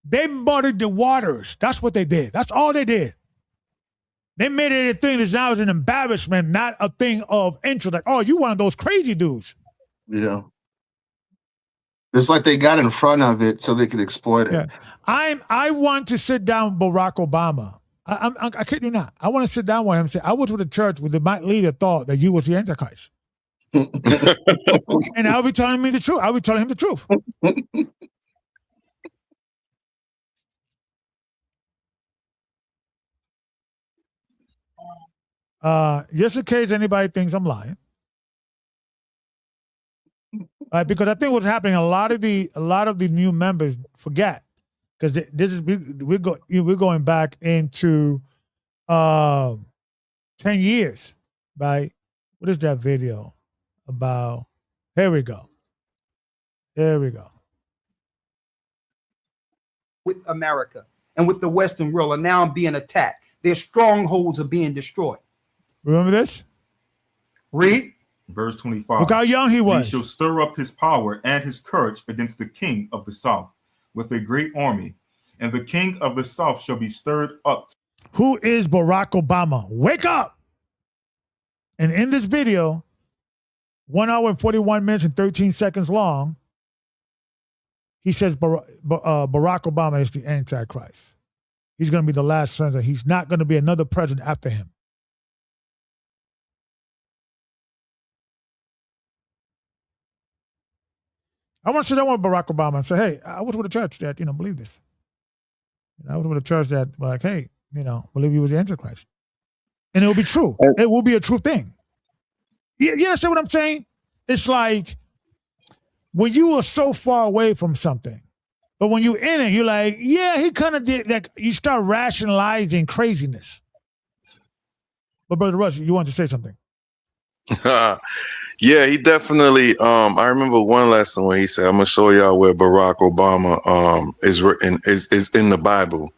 They muddied the waters. That's what they did. That's all they did. They made it a thing that's now an embarrassment, not a thing of interest. Like, oh, you one of those crazy dudes. Yeah. It's like they got in front of it so they could exploit it. Yeah. I want to sit down with Barack Obama. I kid you not. I want to sit down with him and say, I was with a church where my leader thought that you was the Antichrist. And I'll be telling me the truth. I'll be telling him the truth. Just in case anybody thinks I'm lying. Because I think what's happening, a lot of the new members forget, because this is we're going back into 10 years, right? What is that video about? Here we go. With America and with the Western world are now being attacked. Their strongholds are being destroyed. Remember this? Read. Verse 25. Look how young he was. He shall stir up his power and his courage against the king of the south with a great army, and the king of the south shall be stirred up. Who is Barack Obama? Wake up! And in this video, 1 hour and 41 minutes and 13 seconds long, he says Barack Obama is the Antichrist. He's going to be the last senator. He's not going to be another president after him. I want to sit down with Barack Obama and say, hey, I was with a church that, believe this. I was with a church that, like, hey, believe he was the Antichrist. And it will be true. It will be a true thing. You understand what I'm saying? It's like when you are so far away from something, but when you're in it, you're like, yeah, he kind of did, like, you start rationalizing craziness. But Brother Rush, you want to say something? Yeah, he definitely. I remember one lesson where he said, "I'm gonna show y'all where Barack Obama is written is in the Bible,"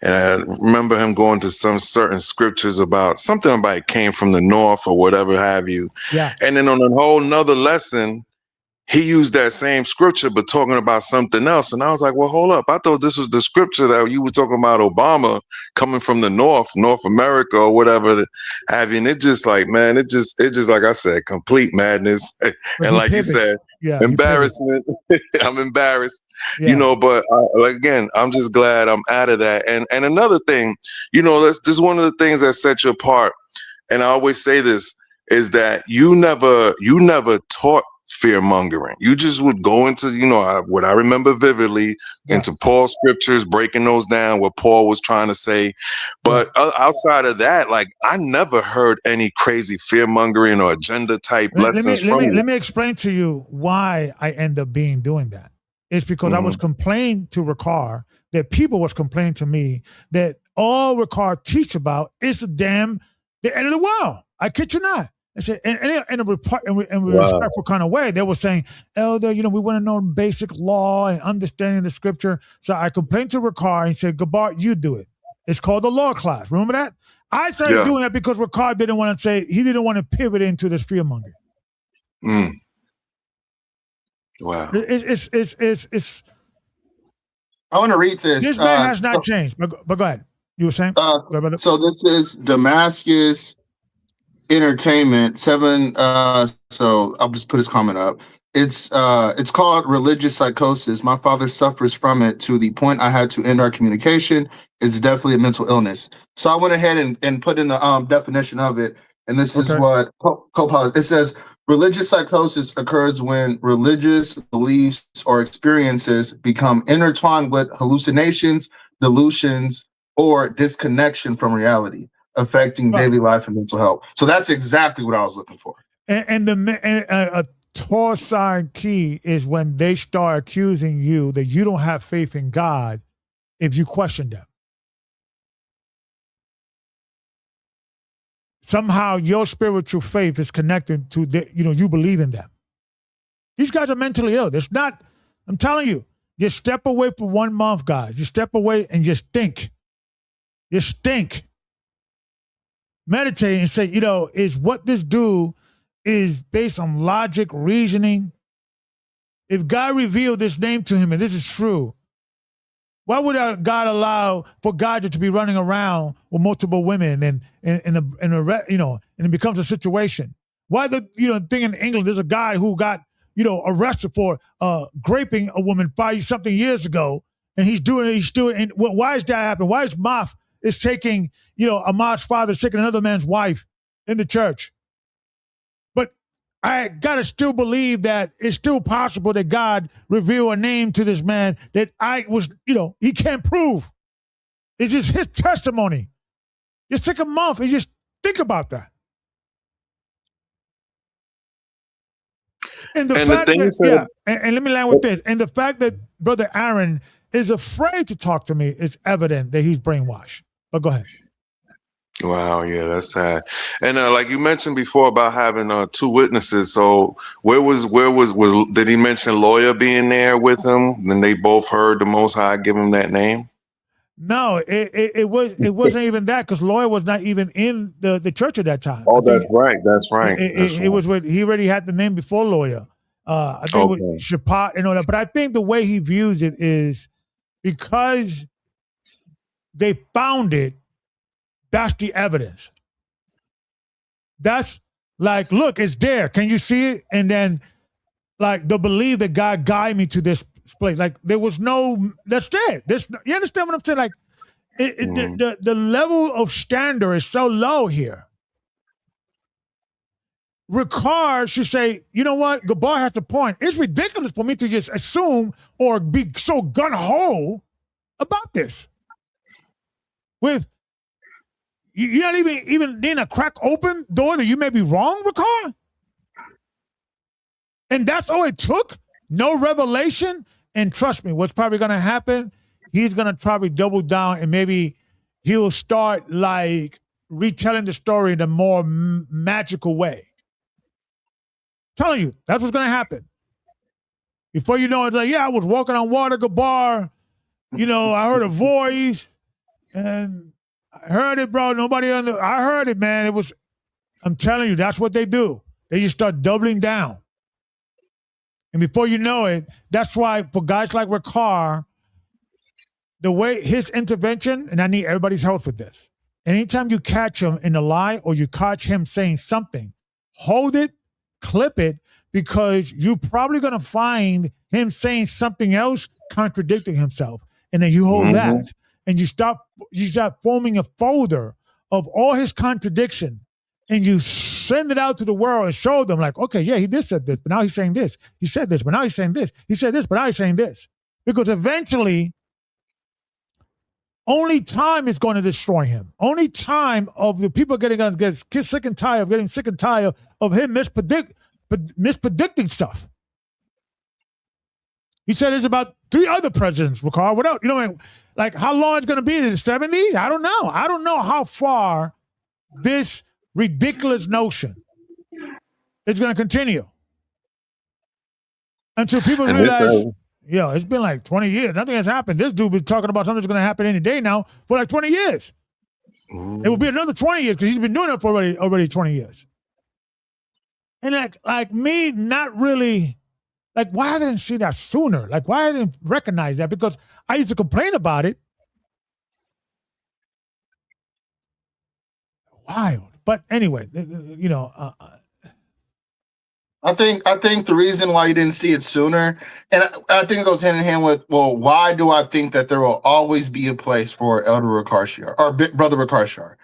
and I remember him going to some certain scriptures about something about it came from the north or whatever have you. Yeah. And then on a whole nother lesson, he used that same scripture but talking about something else, and I was like, "Well, hold up! I thought this was the scripture that you were talking about Obama coming from the North America or whatever have you." And it just like, man, it just like I said, complete madness, and like you said, embarrassment. I'm embarrassed, But again, I'm just glad I'm out of that. And another thing, this is one of the things that set you apart. And I always say this is that you never taught fear mongering. You just would go into, what I remember vividly, into Paul's scriptures, breaking those down, what Paul was trying to say. But outside of that, like, I never heard any crazy fear mongering or agenda type lessons from you. Let me explain to you why I end up doing that. It's because I was complaining to Ricard that people was complaining to me that all Ricard teach about is the end of the world. I kid you not. I said, in a respectful kind of way, they were saying, Elder, we want to know basic law and understanding the scripture. So I complained to Ricard and said, Gabar, you do it. It's called the law class. Remember that? I started doing that because Ricard didn't want to pivot into this fear mongering. Wow. It's I want to read this. This man has not changed. But go ahead. You were saying? So this is Damascus Entertainment 7. So I'll just put his comment up. It's called religious psychosis. My father suffers from it to the point I had to end our communication. It's definitely a mental illness. So I went ahead and put in the definition of it. And this is what Copilot, it says, religious psychosis occurs when religious beliefs or experiences become intertwined with hallucinations, delusions, or disconnection from reality, affecting daily life and mental health. So that's exactly what I was looking for. And a Taurine key is when they start accusing you that you don't have faith in God if you question them. Somehow your spiritual faith is connected to you believe in them. These guys are mentally ill. There's not, I'm telling you, just step away for 1 month, guys. Just step away and just think. Just think. Meditate and say, is what this do is based on logic, reasoning. If God revealed this name to him and this is true, Why would God allow for God to be running around with multiple women and it becomes a situation? Why the thing in England? There's a guy who got arrested for raping a woman 5-something years ago, and he's doing it. And why is that happening? Why is Moff is taking Ahmad's father taking another man's wife in the church? But I gotta still believe that it's still possible that God revealed a name to this man that he can't prove. It's just his testimony. Just take a month and just think about that. And and let me land with this. And the fact that Brother Aaron is afraid to talk to me is evident that he's brainwashed. But go ahead. Wow, yeah, that's sad. And like you mentioned before about having 2 witnesses. So where was did he mention Lawyer being there with him? Then they both heard the Most High give him that name? No, it wasn't even that, because Lawyer was not even in the church at that time. Oh, that's right. It was he already had the name before Lawyer. I think it was Shapat and all that. But I think the way he views it is because they found it. That's the evidence. That's like, look, it's there. Can you see it? And then, like, they'll believe that God guided me to this place. Like, there was no, that's it. You understand what I'm saying? Like, the level of standard is so low here. Ricard should say, you know what? Gabar has a point. It's ridiculous for me to just assume or be so gun-ho about this. You're not even in a crack open door that you may be wrong, Ricard? And that's all it took? No revelation? And trust me, what's probably going to happen, he's going to probably double down and maybe he'll start like retelling the story in a more magical way. I'm telling you, that's what's going to happen. Before you know it, like, yeah, I was walking on water, Gabar. I heard a voice and I heard it, bro. I heard it, man. I'm telling you, that's what they do. They just start doubling down. And before you know it, that's why for guys like Ricard, the way his intervention, and I need everybody's help with this. Anytime you catch him in a lie or you catch him saying something, hold it, clip it, because you're probably going to find him saying something else contradicting himself. And then you hold that. And you start forming a folder of all his contradiction, and you send it out to the world and show them, like, okay, yeah, he did say this, but now he's saying this. He said this, but now he's saying this. He said this, but now he's saying this. Because eventually, only time is going to destroy him. Only time of the people getting sick and tired of him mispredicting stuff. He said it's about 3 other presidents, Ricard. What else? Like how long it's going to be in the 70s? I don't know. I don't know how far this ridiculous notion is going to continue until people realize, it's been like 20 years. Nothing has happened. This dude been talking about something that's going to happen any day now for like 20 years. It will be another 20 years because he's been doing it for already 20 years. And like me, not really. Like, why I didn't see that sooner? Like, why I didn't recognize that? Because I used to complain about it. Wild. But anyway, I think the reason why you didn't see it sooner, and I think it goes hand in hand with, well, why do I think that there will always be a place for Elder Ricard or Brother Ricard?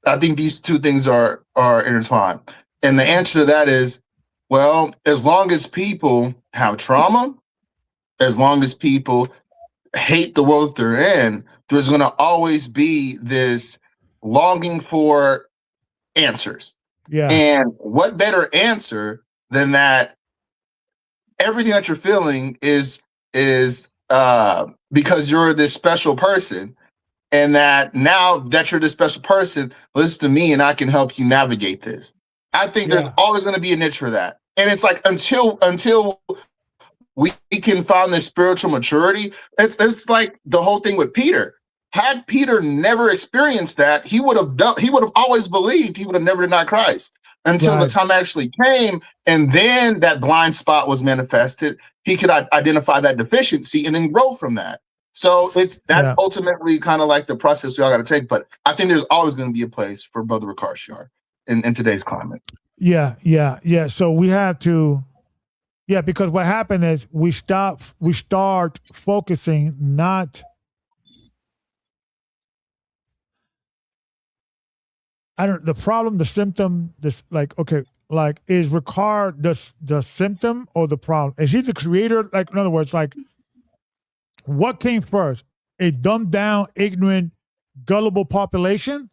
I think these 2 things are intertwined. And the answer to that is, well, as long as people have trauma, as long as people hate the world they're in, there's going to always be this longing for answers. Yeah. And what better answer than that everything that you're feeling is because you're this special person, and that now that you're this special person, listen to me and I can help you navigate this. I think there's always going to be a niche for that. And it's like until we can find this spiritual maturity, it's like the whole thing with Peter. Had Peter never experienced that, he would have always believed, he would have never denied Christ until the time actually came, and then that blind spot was manifested. He could identify that deficiency and then grow from that. So that's Yeah. ultimately kind of like the process we all got to take. But I think there's always going to be a place for Brother Ricard in today's climate. Yeah. So we have to, because what happened is we start focusing not. The problem, the symptom, is Ricard the symptom or the problem? Is he the creator? Like, in other words, like, what came first? A dumbed down, ignorant, gullible population?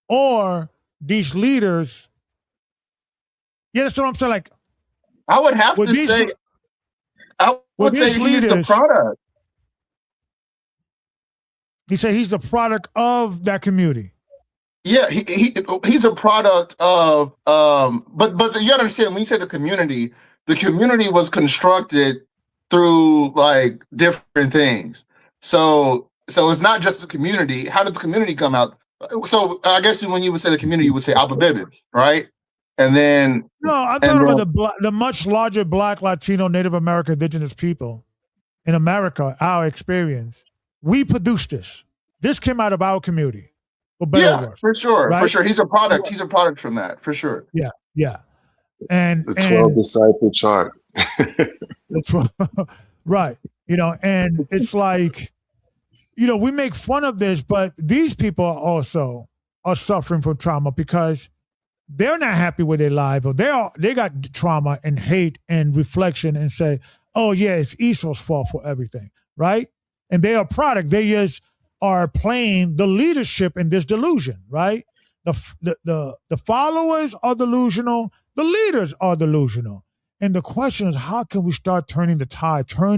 Or these leaders? Yeah, that's what I'm saying. Like, I would have to say, I would say he's the product. You say he's the product of that community. Yeah, he's a product of but you understand when you say the community was constructed through like different things. So it's not just the community. How did the community come out? So I guess when you would say the community, you would say Alpha Bivens, right? And then I'm talking about the much larger Black, Latino, Native American, indigenous people in America. Our experience, we produced this. This came out of our community. For sure, right? For sure. He's a product. He's a product from that, for sure. Yeah. And the 12 disciple chart. Right. And it's like, we make fun of this, but these people also are suffering from trauma because they're not happy with their life, or they got trauma and hate and reflection and say, oh yeah, it's Esau's fault for everything, right? And they are a product. They just are playing the leadership in this delusion, right? The followers are delusional. The leaders are delusional. And the question is, how can we start turning the tide, how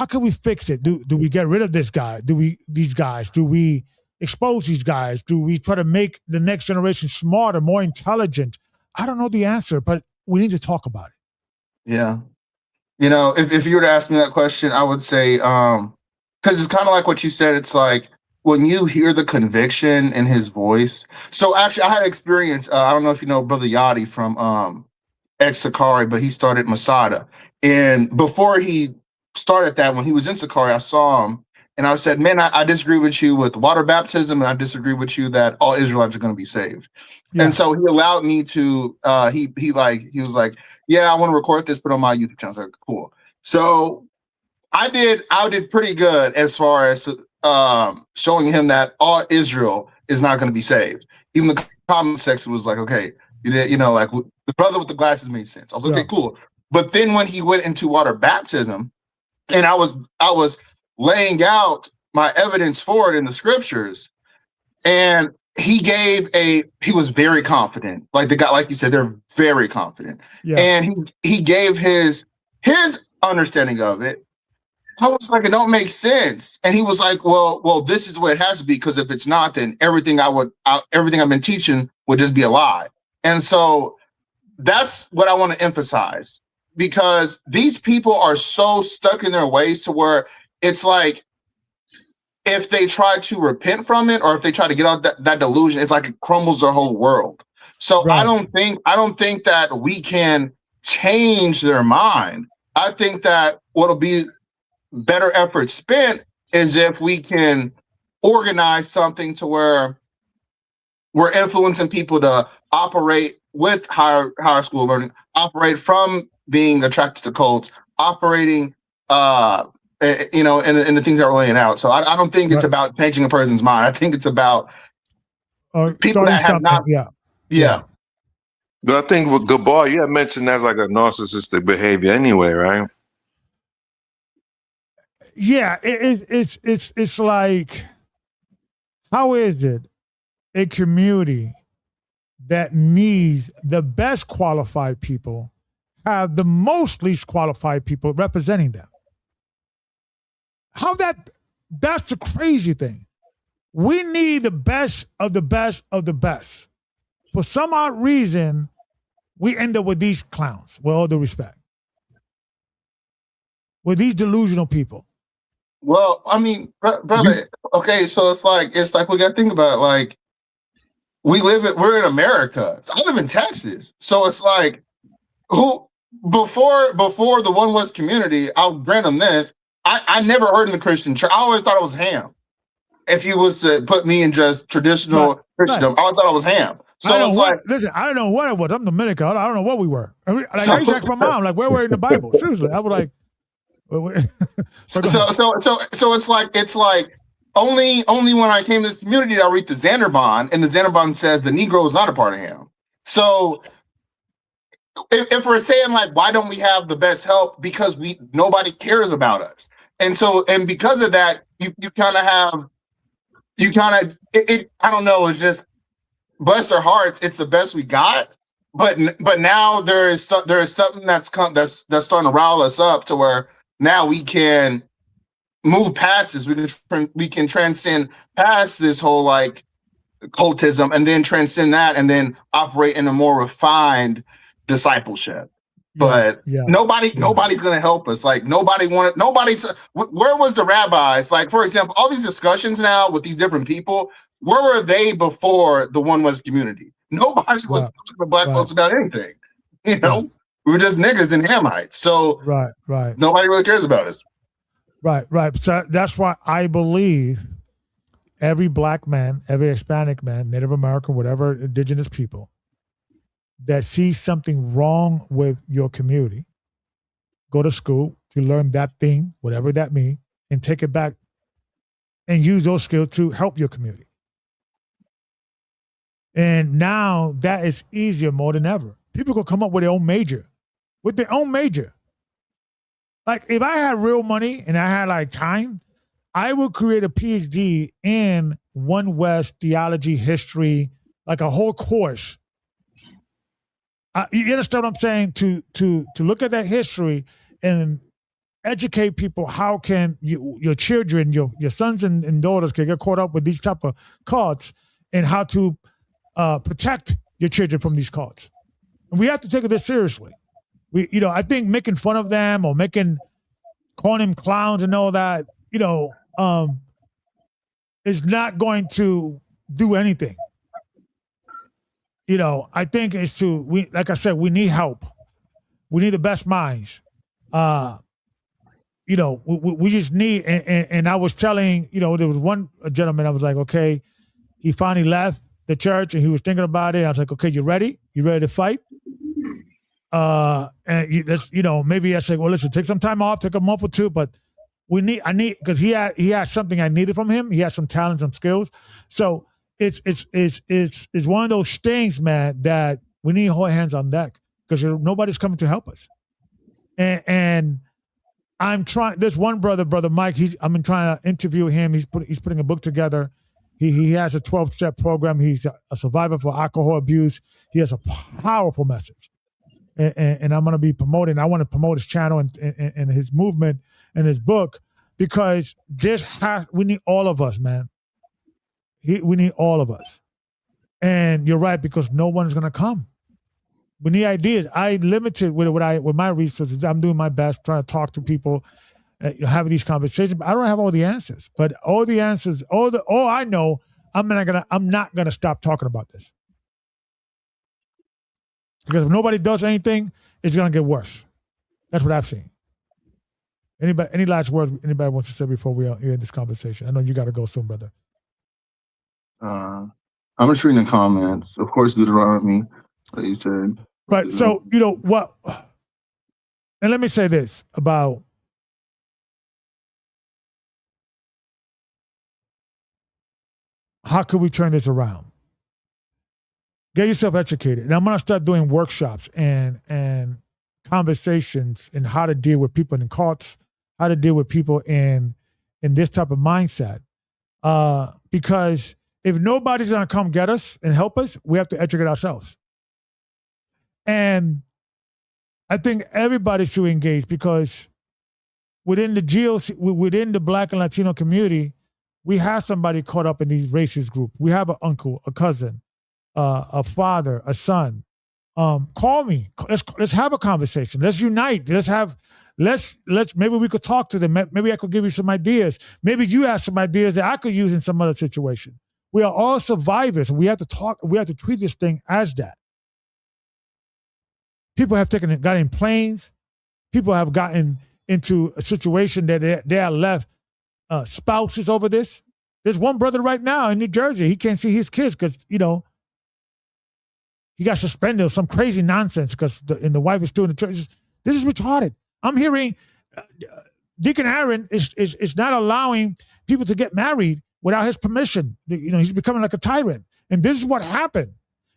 can we fix it? Do we get rid of this guy? These guys? Do we expose these guys? Do we try to make the next generation smarter, more intelligent? I don't know the answer, but we need to talk about it. Yeah. If you were to ask me that question, I would say, because it's kind of like what you said. It's like when you hear the conviction in his voice. So actually, I had experience. I don't know if you know Brother Yachty from ex-Sakari, but he started Masada. And before he started that, when he was in Sakari, I saw him and I said, man, I disagree with you with water baptism, and I disagree with you that all Israelites are going to be saved. Yeah. And so he allowed me to, he was like, yeah, I want to record this, put on my YouTube channel. I was like, cool. So I did pretty good as far as showing him that all Israel is not going to be saved. Even the comment section was like, okay, like the brother with the glasses made sense. I was like, okay, cool. But then when he went into water baptism, and I was laying out my evidence for it in the scriptures, and he was very confident. Like the guy, like you said, they're very confident. Yeah. And he gave his understanding of it. I was like, it don't make sense. And he was like, well, this is the way it has to be, because if it's not, then everything I've been teaching would just be a lie. And so that's what I want to emphasize, because these people are so stuck in their ways to where it's like, if they try to repent from it, or if they try to get out that delusion, it's like it crumbles their whole world. So right. I don't think that we can change their mind. I think that what'll be better effort spent is if we can organize something to where we're influencing people to operate with higher school learning, operate from being attracted to cults, operating in the things that we're laying out. So I don't think it's about changing a person's mind. I think it's about people that have not. Yeah. But I think with Gabar, you had mentioned that's like a narcissistic behavior anyway, right? Yeah, it's like, how is it a community that needs the best qualified people have the most least qualified people representing them? That's the crazy thing. We need the best of the best of the best. For some odd reason, we end up with these clowns, with all due respect. With these delusional people. Well, I mean, brother, okay, so it's like we got to think about it. Like, we're in America. So I live in Texas. So it's like, before the One West community, I'll grant them this. I never heard in the Christian church. I always thought it was ham. If you was to put me in just traditional Christendom, I always thought it was ham. So it's like, listen, I don't know what it was. I'm Dominican. I don't know what we were. I used to ask my mom, like, where were we in the Bible? Seriously, I was like, so it's like only when I came to this community did I read the Xanderbond, and the Xanderbond says the Negro is not a part of him. So if we're saying like, why don't we have the best help? Because nobody cares about us, and because of that, you kind of I don't know. It's just bless their hearts. It's the best we got, but now there is something that's starting to rile us up to where now we can move past this. We can transcend past this whole like cultism, and then transcend that, and then operate in a more refined discipleship. But nobody's going to help us. Like where was the rabbis? Like, for example, all these discussions now with these different people, where were they before the One West community? Nobody was talking to black folks about anything. You know, we were just niggas and Hamites. So nobody really cares about us. Right. So that's why I believe every black man, every Hispanic man, Native American, whatever, indigenous people that sees something wrong with your community, go to school to learn that thing, whatever that means, and take it back and use those skills to help your community. And now that is easier more than ever. People can come up with their own major. Like if I had real money and I had like time, I would create a PhD in One West theology, history, like a whole course. You understand what I'm saying? To look at that history and educate people. How can your children, your sons and daughters can get caught up with these type of cults, and how to protect your children from these cults. And we have to take this seriously. I think making fun of them or calling them clowns and all that, is not going to do anything. I think it's like I said, we need help. We need the best minds. We just need, and I was telling, there was one gentleman, I was like, okay, he finally left the church and he was thinking about it. I was like, okay, you ready? You ready to fight? Maybe I said, well, listen, take some time off, take a month or two, but because he had something I needed from him. He had some talents and skills. So it's one of those things, man, that we need whole hands on deck because nobody's coming to help us. And I'm trying. There's one brother Mike. I've been trying to interview him. He's putting a book together. He has a 12-step program. He's a survivor for alcohol abuse. He has a powerful message, and I'm going to be promoting. I want to promote his channel and his movement and his book because we need all of us, man. We need all of us. And you're right, because no one's going to come. We need ideas. I limited with my resources. I'm doing my best trying to talk to people, have these conversations. But I don't have all the answers. But all the answers, all I know, I'm not gonna stop talking about this. Because if nobody does anything, it's gonna get worse. That's what I've seen. Any last words anybody wants to say before we end this conversation? I know you got to go soon, brother. I'm just reading the comments. Of course, Deuteronomy, like you said. Right. So, what? And let me say this about how could we turn this around? Get yourself educated. And I'm going to start doing workshops and conversations in how to deal with people in cults, how to deal with people in this type of mindset. Because if nobody's going to come get us and help us, we have to educate ourselves. And I think everybody should engage because within the Black and Latino community, we have somebody caught up in these racist groups. We have an uncle, a cousin, a father, a son. Call me. Let's have a conversation. Let's unite. Let's maybe we could talk to them. Maybe I could give you some ideas. Maybe you have some ideas that I could use in some other situation. We are all survivors, and we have to talk. We have to treat this thing as that. People have got in planes. People have gotten into a situation that they are left spouses over this. There's one brother right now in New Jersey. He can't see his kids because, he got suspended or some crazy nonsense because the wife is still in the church. This is retarded. I'm hearing Deacon Aaron is not allowing people to get married without his permission. He's becoming like a tyrant. And this is what happened.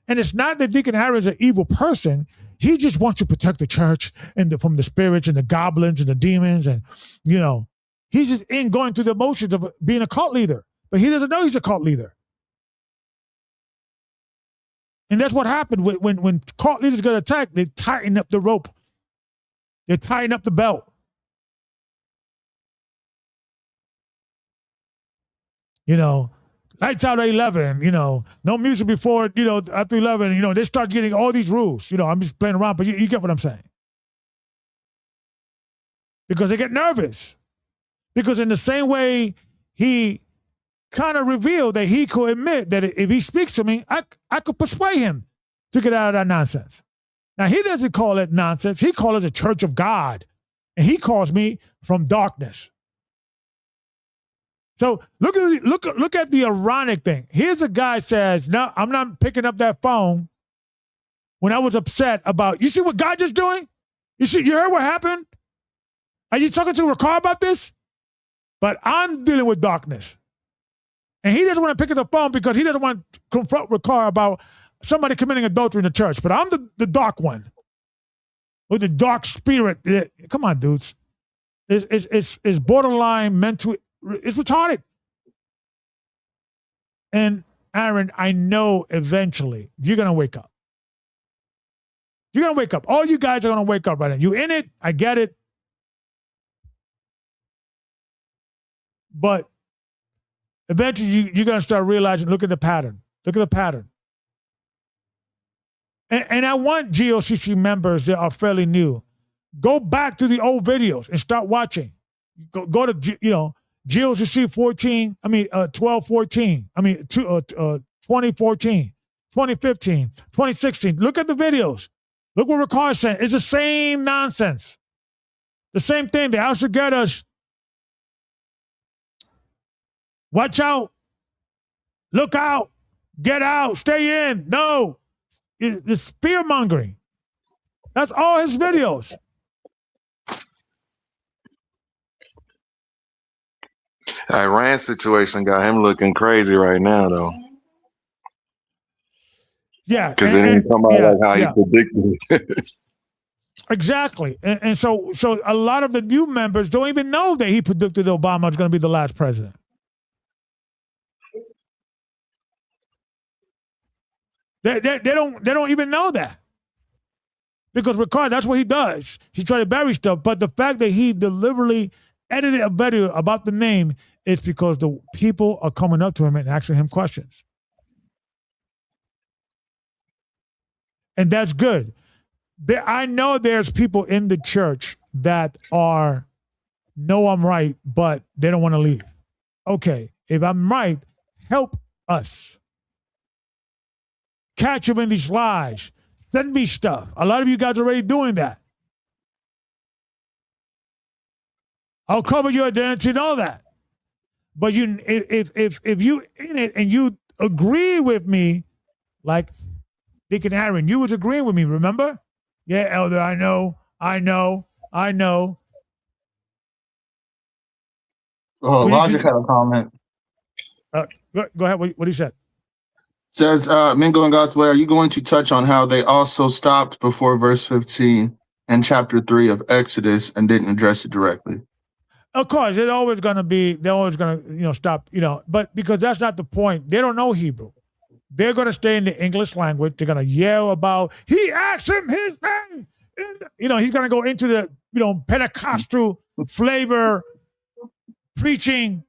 And it's not that Deacon Aaron's an evil person. He just wants to protect the church from the spirits and the goblins and the demons. And, he's just going through the motions of being a cult leader. But he doesn't know he's a cult leader. And that's what happened when cult leaders get attacked. They tighten up the rope. They tighten up the belt. Lights out at 11, no music before, after 11, they start getting all these rules. I'm just playing around, but you get what I'm saying. Because they get nervous. Because in the same way he kind of revealed that he could admit that if he speaks to me, I could persuade him to get out of that nonsense. Now, he doesn't call it nonsense. He calls it the church of God. And he calls me from darkness. So look at the ironic thing. Here's a guy says, no, I'm not picking up that phone when I was upset about, you see what God is doing? You heard what happened? Are you talking to Rawchaa about this? But I'm dealing with darkness. And he doesn't want to pick up the phone because he doesn't want to confront Rawchaa about somebody committing adultery in the church. But I'm the dark one with the dark spirit. Come on, dudes. It's borderline mental. It's retarded. And Aaron, I know eventually you're going to wake up. You're going to wake up. All you guys are going to wake up right now. You in it. I get it. But eventually you're going to start realizing, look at the pattern. Look at the pattern. And I want GOCC members that are fairly new, go back to the old videos and start watching. Go to, GOCC 12-14. 2014, 2015, 2016. Look at the videos. Look what Rawchaa is saying. It's the same nonsense. The same thing. The out to get us. Watch out. Look out. Get out. Stay in. No. It's fear mongering. That's all his videos. Iran situation got him looking crazy right now, though. Yeah. Because it didn't come out like how he predicted. Exactly. And so a lot of the new members don't even know that he predicted Obama was going to be the last president. They don't even know that. Because Rawchaa, that's what he does. He's trying to bury stuff. But the fact that he deliberately edited a video about the name is because the people are coming up to him and asking him questions. And that's good. I know there's people in the church that know I'm right, but they don't want to leave. Okay, if I'm right, help us. Catch them in these lies. Send me stuff. A lot of you guys are already doing that. I'll cover your identity and all that. But if you in it and you agree with me, like Deacon Aaron, you was agreeing with me, remember? Yeah, Elder, I know. Oh, Logic had a comment. Go ahead. What he said. Says, Mingo and God's Way, are you going to touch on how they also stopped before verse 15 and chapter 3 of Exodus and didn't address it directly? Of course, they're always going to stop, but because that's not the point. They don't know Hebrew. They're going to stay in the English language. They're going to yell about, he asked him his name. He's going to go into the, Pentecostal flavor preaching.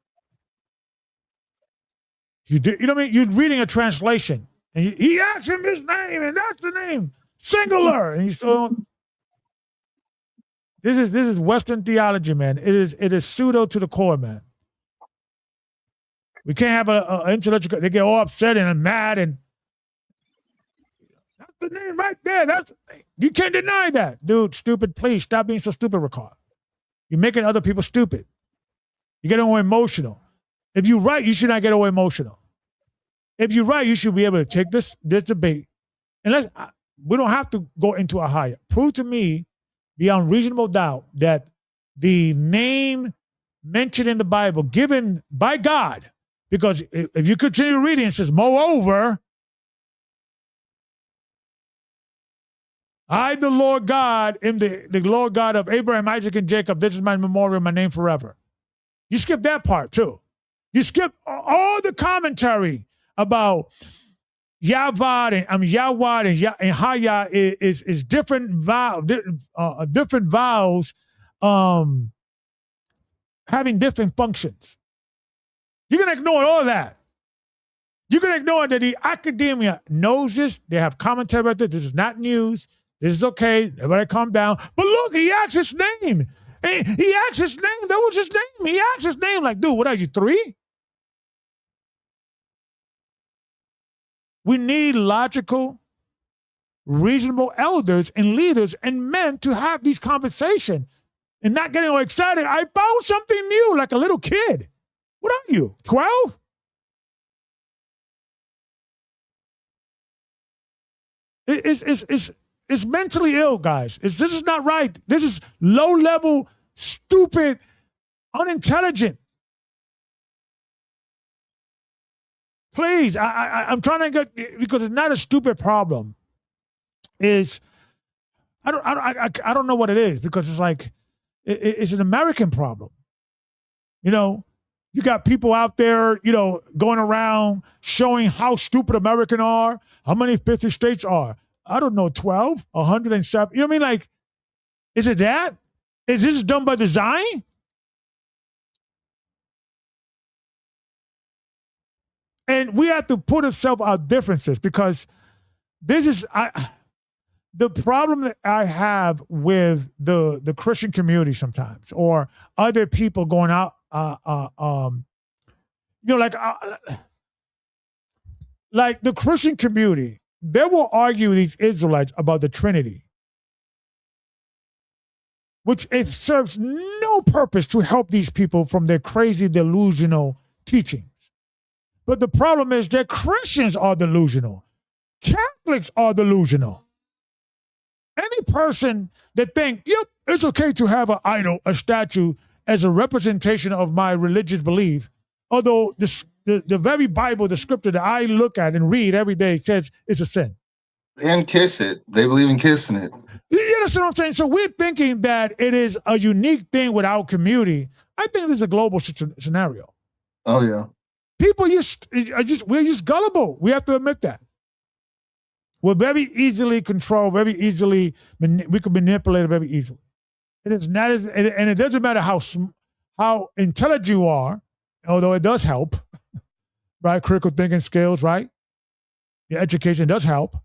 You know what I mean? You're reading a translation, and he asked him his name, and that's the name, singular. And he's so. This is Western theology, man. It is pseudo to the core, man. We can't have an intellectual. They get all upset and mad, and the name right there. You can't deny that. Dude, stupid, please stop being so stupid, Ricard. You're making other people stupid. You're getting all emotional. If you're right, you should not get all emotional. If you're right, you should be able to take this debate, and we don't have to go into a higher. Prove to me, beyond reasonable doubt, that the name mentioned in the Bible, given by God, because if you continue reading, it says, moreover, I, the Lord God, am the Lord God of Abraham, Isaac, and Jacob. This is my memorial, my name forever. You skip that part too. You skip all the commentary about Yavad and Yawad and Haya is different different vowels having different functions. You're gonna ignore all that. You're gonna ignore that the academia knows this. They have commentary about this. This is not news. This is okay. Everybody calm down. But look, he asked his name. He asked his name. That was his name. He asked his name like, dude, what are you, 3? We need logical, reasonable elders and leaders and men to have these conversations and not getting all excited. I found something new, like a little kid. What are you, 12? It's mentally ill, guys. This is not right. This is low-level, stupid, unintelligent. Please, I'm trying to get, because it's not a stupid problem. I don't know what it is, because it's like it's an American problem. You know, you got people out there, you know, going around showing how stupid Americans are, how many 50 states are. I don't know, 12, 107. You know what I mean? Like, is it that? Is this done by design? And we have to put ourselves our differences, because this is the problem that I have with the Christian community sometimes, or other people going out, you know, like the Christian community. They will argue with these Israelites about the Trinity, which it serves no purpose to help these people from their crazy delusional teachings. But the problem is that Christians are delusional. Catholics are delusional. Any person that thinks, yep, it's okay to have an idol, a statue, as a representation of my religious belief, although the very Bible, the scripture that I look at and read every day says it's a sin. And kiss it. They believe in kissing it. You understand what I'm saying? So we're thinking that it is a unique thing with our community. I think it's a global scenario. Oh, yeah. People we're just gullible. We have to admit that. We're very easily controlled, very easily, we can manipulate it very easily. It is not and it doesn't matter how intelligent you are, although it does help, right? Critical thinking skills, right? Your education does help.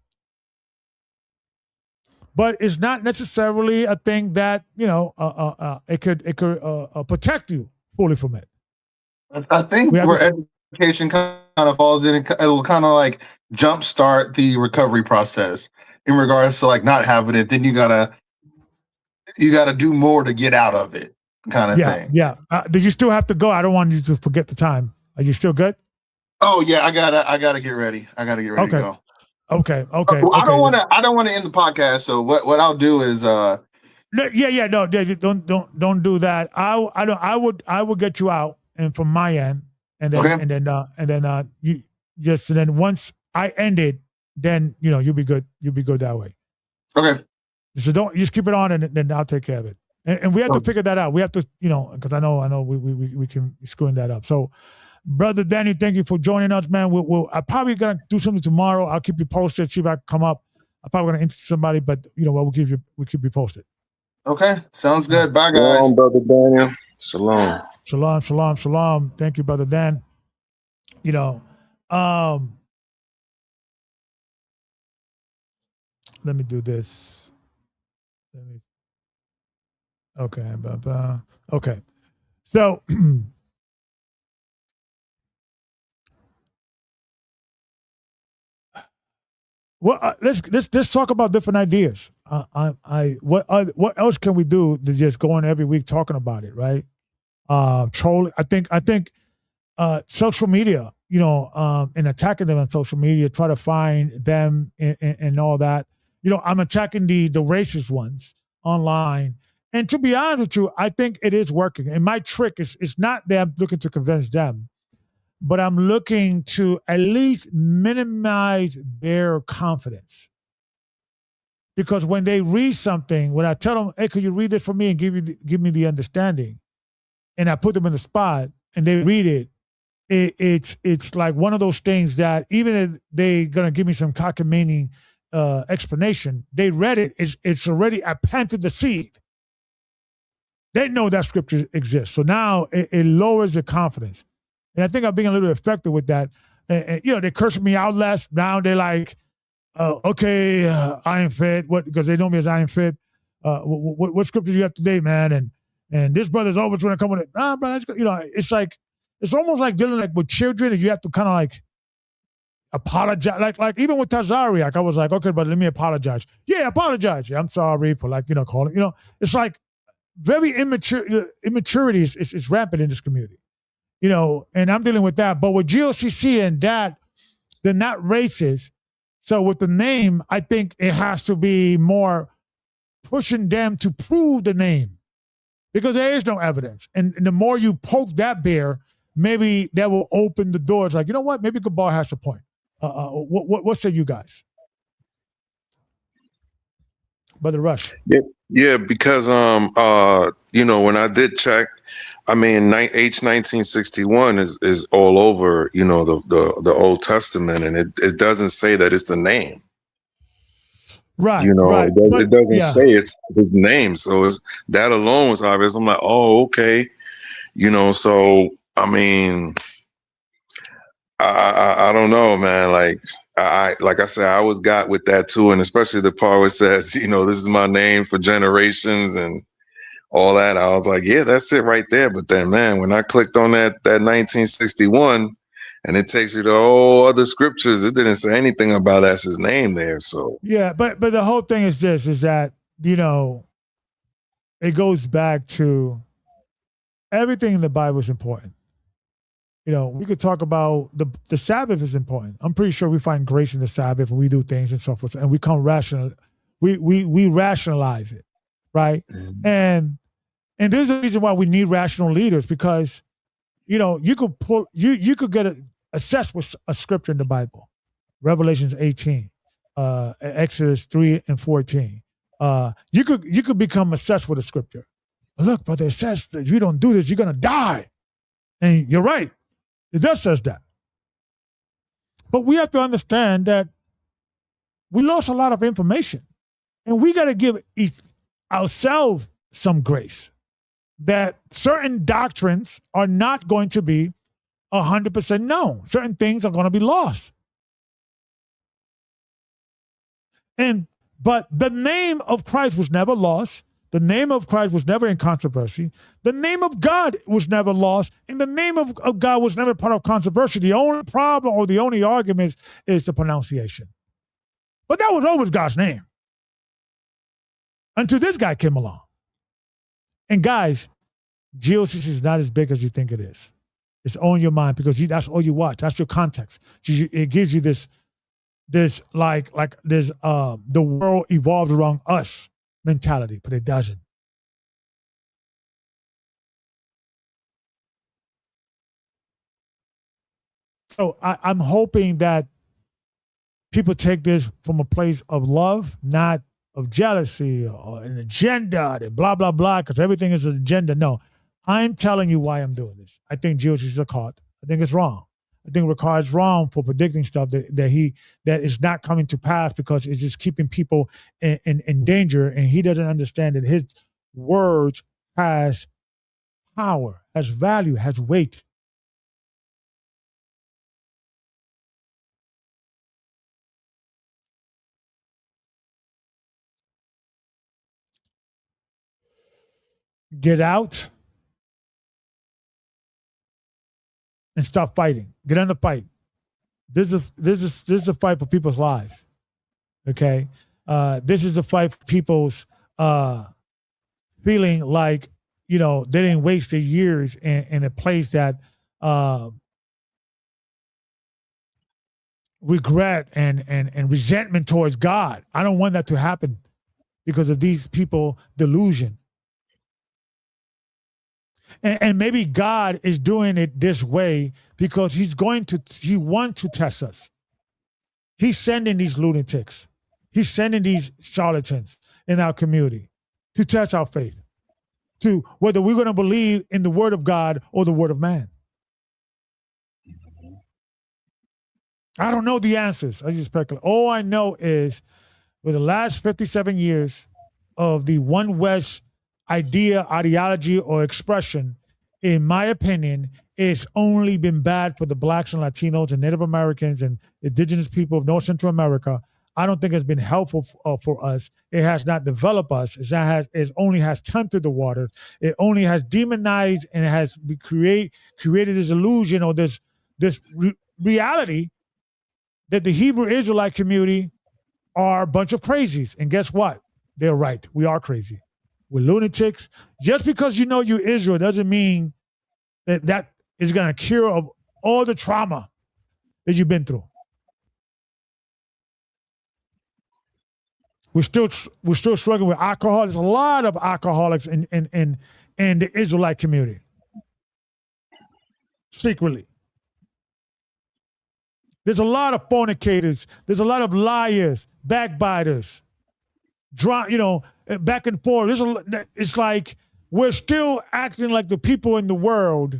But it's not necessarily a thing that, you know, it could protect you fully from it. I think where education kind of falls in, it'll kind of like jumpstart the recovery process in regards to like not having it. Then you gotta do more to get out of it, kind of thing. Yeah. Do you still have to go? I don't want you to forget the time. Are you still good? Oh yeah, I gotta get ready. I gotta get ready to go. Okay. Well, I don't want to end the podcast. So what I'll do is no, don't do that. I would get you out, and from my end, and then you just, and then once I end it, then you know you'll be good that way. Okay. So don't just keep it on, and then I'll take care of it. And we have to figure that out. We have to, you know, because I know we can screwing that up. So, Brother Danny, thank you for joining us, man. I'm probably gonna do something tomorrow. I'll keep you posted. See if I can come up. I'm probably gonna interview somebody, but you know what? We'll keep you posted. Okay, sounds good. Bye, guys. Shalom, Brother Daniel. Shalom. Shalom. Thank you, Brother Dan. You know, let me do this. Okay, okay. So Well, let's talk about different ideas. What else can we do to just go on every week talking about it, right? Trolling. I think social media, and attacking them on social media, try to find them and all that. I'm attacking the racist ones online. And to be honest with you, I think it is working. And my trick is not that I'm looking to convince them, but I'm looking to at least minimize their confidence. Because when they read something, when I tell them, "Hey, could you read this for me and give me the understanding?" and I put them in the spot and they read it, it's like one of those things that even if they're gonna give me some cockamamie explanation, they read it. It's already, I planted the seed. They know that scripture exists, so now it lowers their confidence, and I think I'm being a little effective with that. They curse me out less. Now they're like, okay, IAMFIT, what? Because they know me as IAMFIT. What scripture do you have today, man? And this brother's always going to come with it. Nah, brother, it's like, it's almost like dealing like with children, and you have to kind of like apologize. Like even with Tazari, like I was like, okay, brother, let me apologize. Yeah, apologize. Yeah, I'm sorry for calling. It's like very immaturity is rampant in this community. And I'm dealing with that. But with GOCC and that, they're not racist. So with the name, I think it has to be more pushing them to prove the name, because there is no evidence. And the more you poke that bear, maybe that will open the doors. Like, you know what? Maybe Gabar has a point. What say you guys? Brother Rush. Yeah, because when I did check, I mean, H1961 is all over, the Old Testament, and it doesn't say that it's the name. Right. It doesn't say it's his name, so it's that alone was obvious. I'm like, oh, okay, So I mean, I don't know, man. Like I said, I always got with that too, and especially the part where it says, this is my name for generations and all that. I was like, yeah, that's it right there. But then, man, when I clicked on that 1961, and it takes you to all other scriptures, it didn't say anything about that's his name there. So yeah, but the whole thing is this: is that it goes back to everything in the Bible is important. We could talk about the Sabbath is important. I'm pretty sure we find grace in the Sabbath and we do things and so forth, and we come rational. We rationalize it, right? Mm-hmm. And there's a reason why we need rational leaders, because you could get assessed with a scripture in the Bible, Revelations 18, Exodus 3 and 14. You could become obsessed with a scripture. Look, brother, it says that if you don't do this, you're gonna die, and you're right. It does says that. But we have to understand that we lost a lot of information, and we got to give ourselves some grace that certain doctrines are not going to be 100% known. Certain things are going to be lost. But the name of Christ was never lost. The name of Christ was never in controversy. The name of God was never lost. And the name of God was never part of controversy. The only problem or the only argument is the pronunciation. But that was always God's name, until this guy came along. And guys, GOCC is not as big as you think it is. It's on your mind, because that's all you watch. That's your context. It gives you this like this the world evolved around us mentality, but it doesn't. So I'm hoping that people take this from a place of love, not of jealousy or an agenda and blah, blah, blah, because everything is an agenda. No, I'm telling you why I'm doing this. I think GOCC is a cult. I think it's wrong. I think Ricard's wrong for predicting stuff that is not coming to pass, because it's just keeping people in danger, and he doesn't understand that his words has power, has value, has weight. Get out and stop fighting. Get in the fight. This is a fight for people's lives. Okay. This is a fight for people's feeling like, they didn't waste their years in a place that regret and resentment towards God. I don't want that to happen because of these people delusion. And maybe God is doing it this way because he wants to test us. He's sending these lunatics. He's sending these charlatans in our community to test our faith, to whether we're going to believe in the word of God or the word of man. I don't know the answers. I just speculate. All I know is for the last 57 years of the One West idea, ideology, or expression, in my opinion, it's only been bad for the blacks and Latinos and Native Americans and indigenous people of North Central America. I don't think it's been helpful for us. It has not developed us. It only has tempted the water. It only has demonized and it has created this illusion or this reality that the Hebrew Israelite community are a bunch of crazies. And guess what? They're right. We are crazy. We're lunatics. Just because you're Israel doesn't mean that is going to cure of all the trauma that you've been through. We're still struggling with alcohol. There's a lot of alcoholics in the Israelite community. Secretly. There's a lot of fornicators. There's a lot of liars, backbiters, back and forth. It's like we're still acting like the people in the world,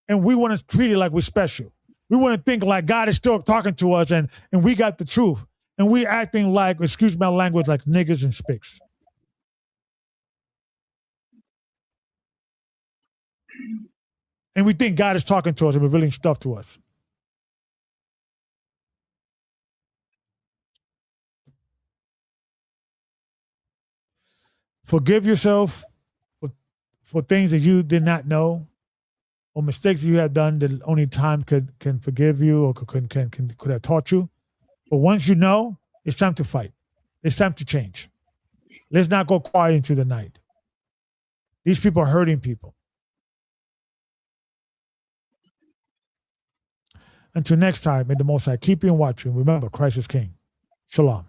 and we want to treat it like we're special. We want to think like God is still talking to us, and we got the truth. And we acting like, excuse my language, like niggas and spicks. And we think God is talking to us and revealing stuff to us. Forgive yourself for things that you did not know or mistakes you have done that only time can forgive you or could have taught you. But once you know, it's time to fight. It's time to change. Let's not go quiet into the night. These people are hurting people. Until next time, may the Most High keep you and watch you. Remember, Christ is King. Shalom.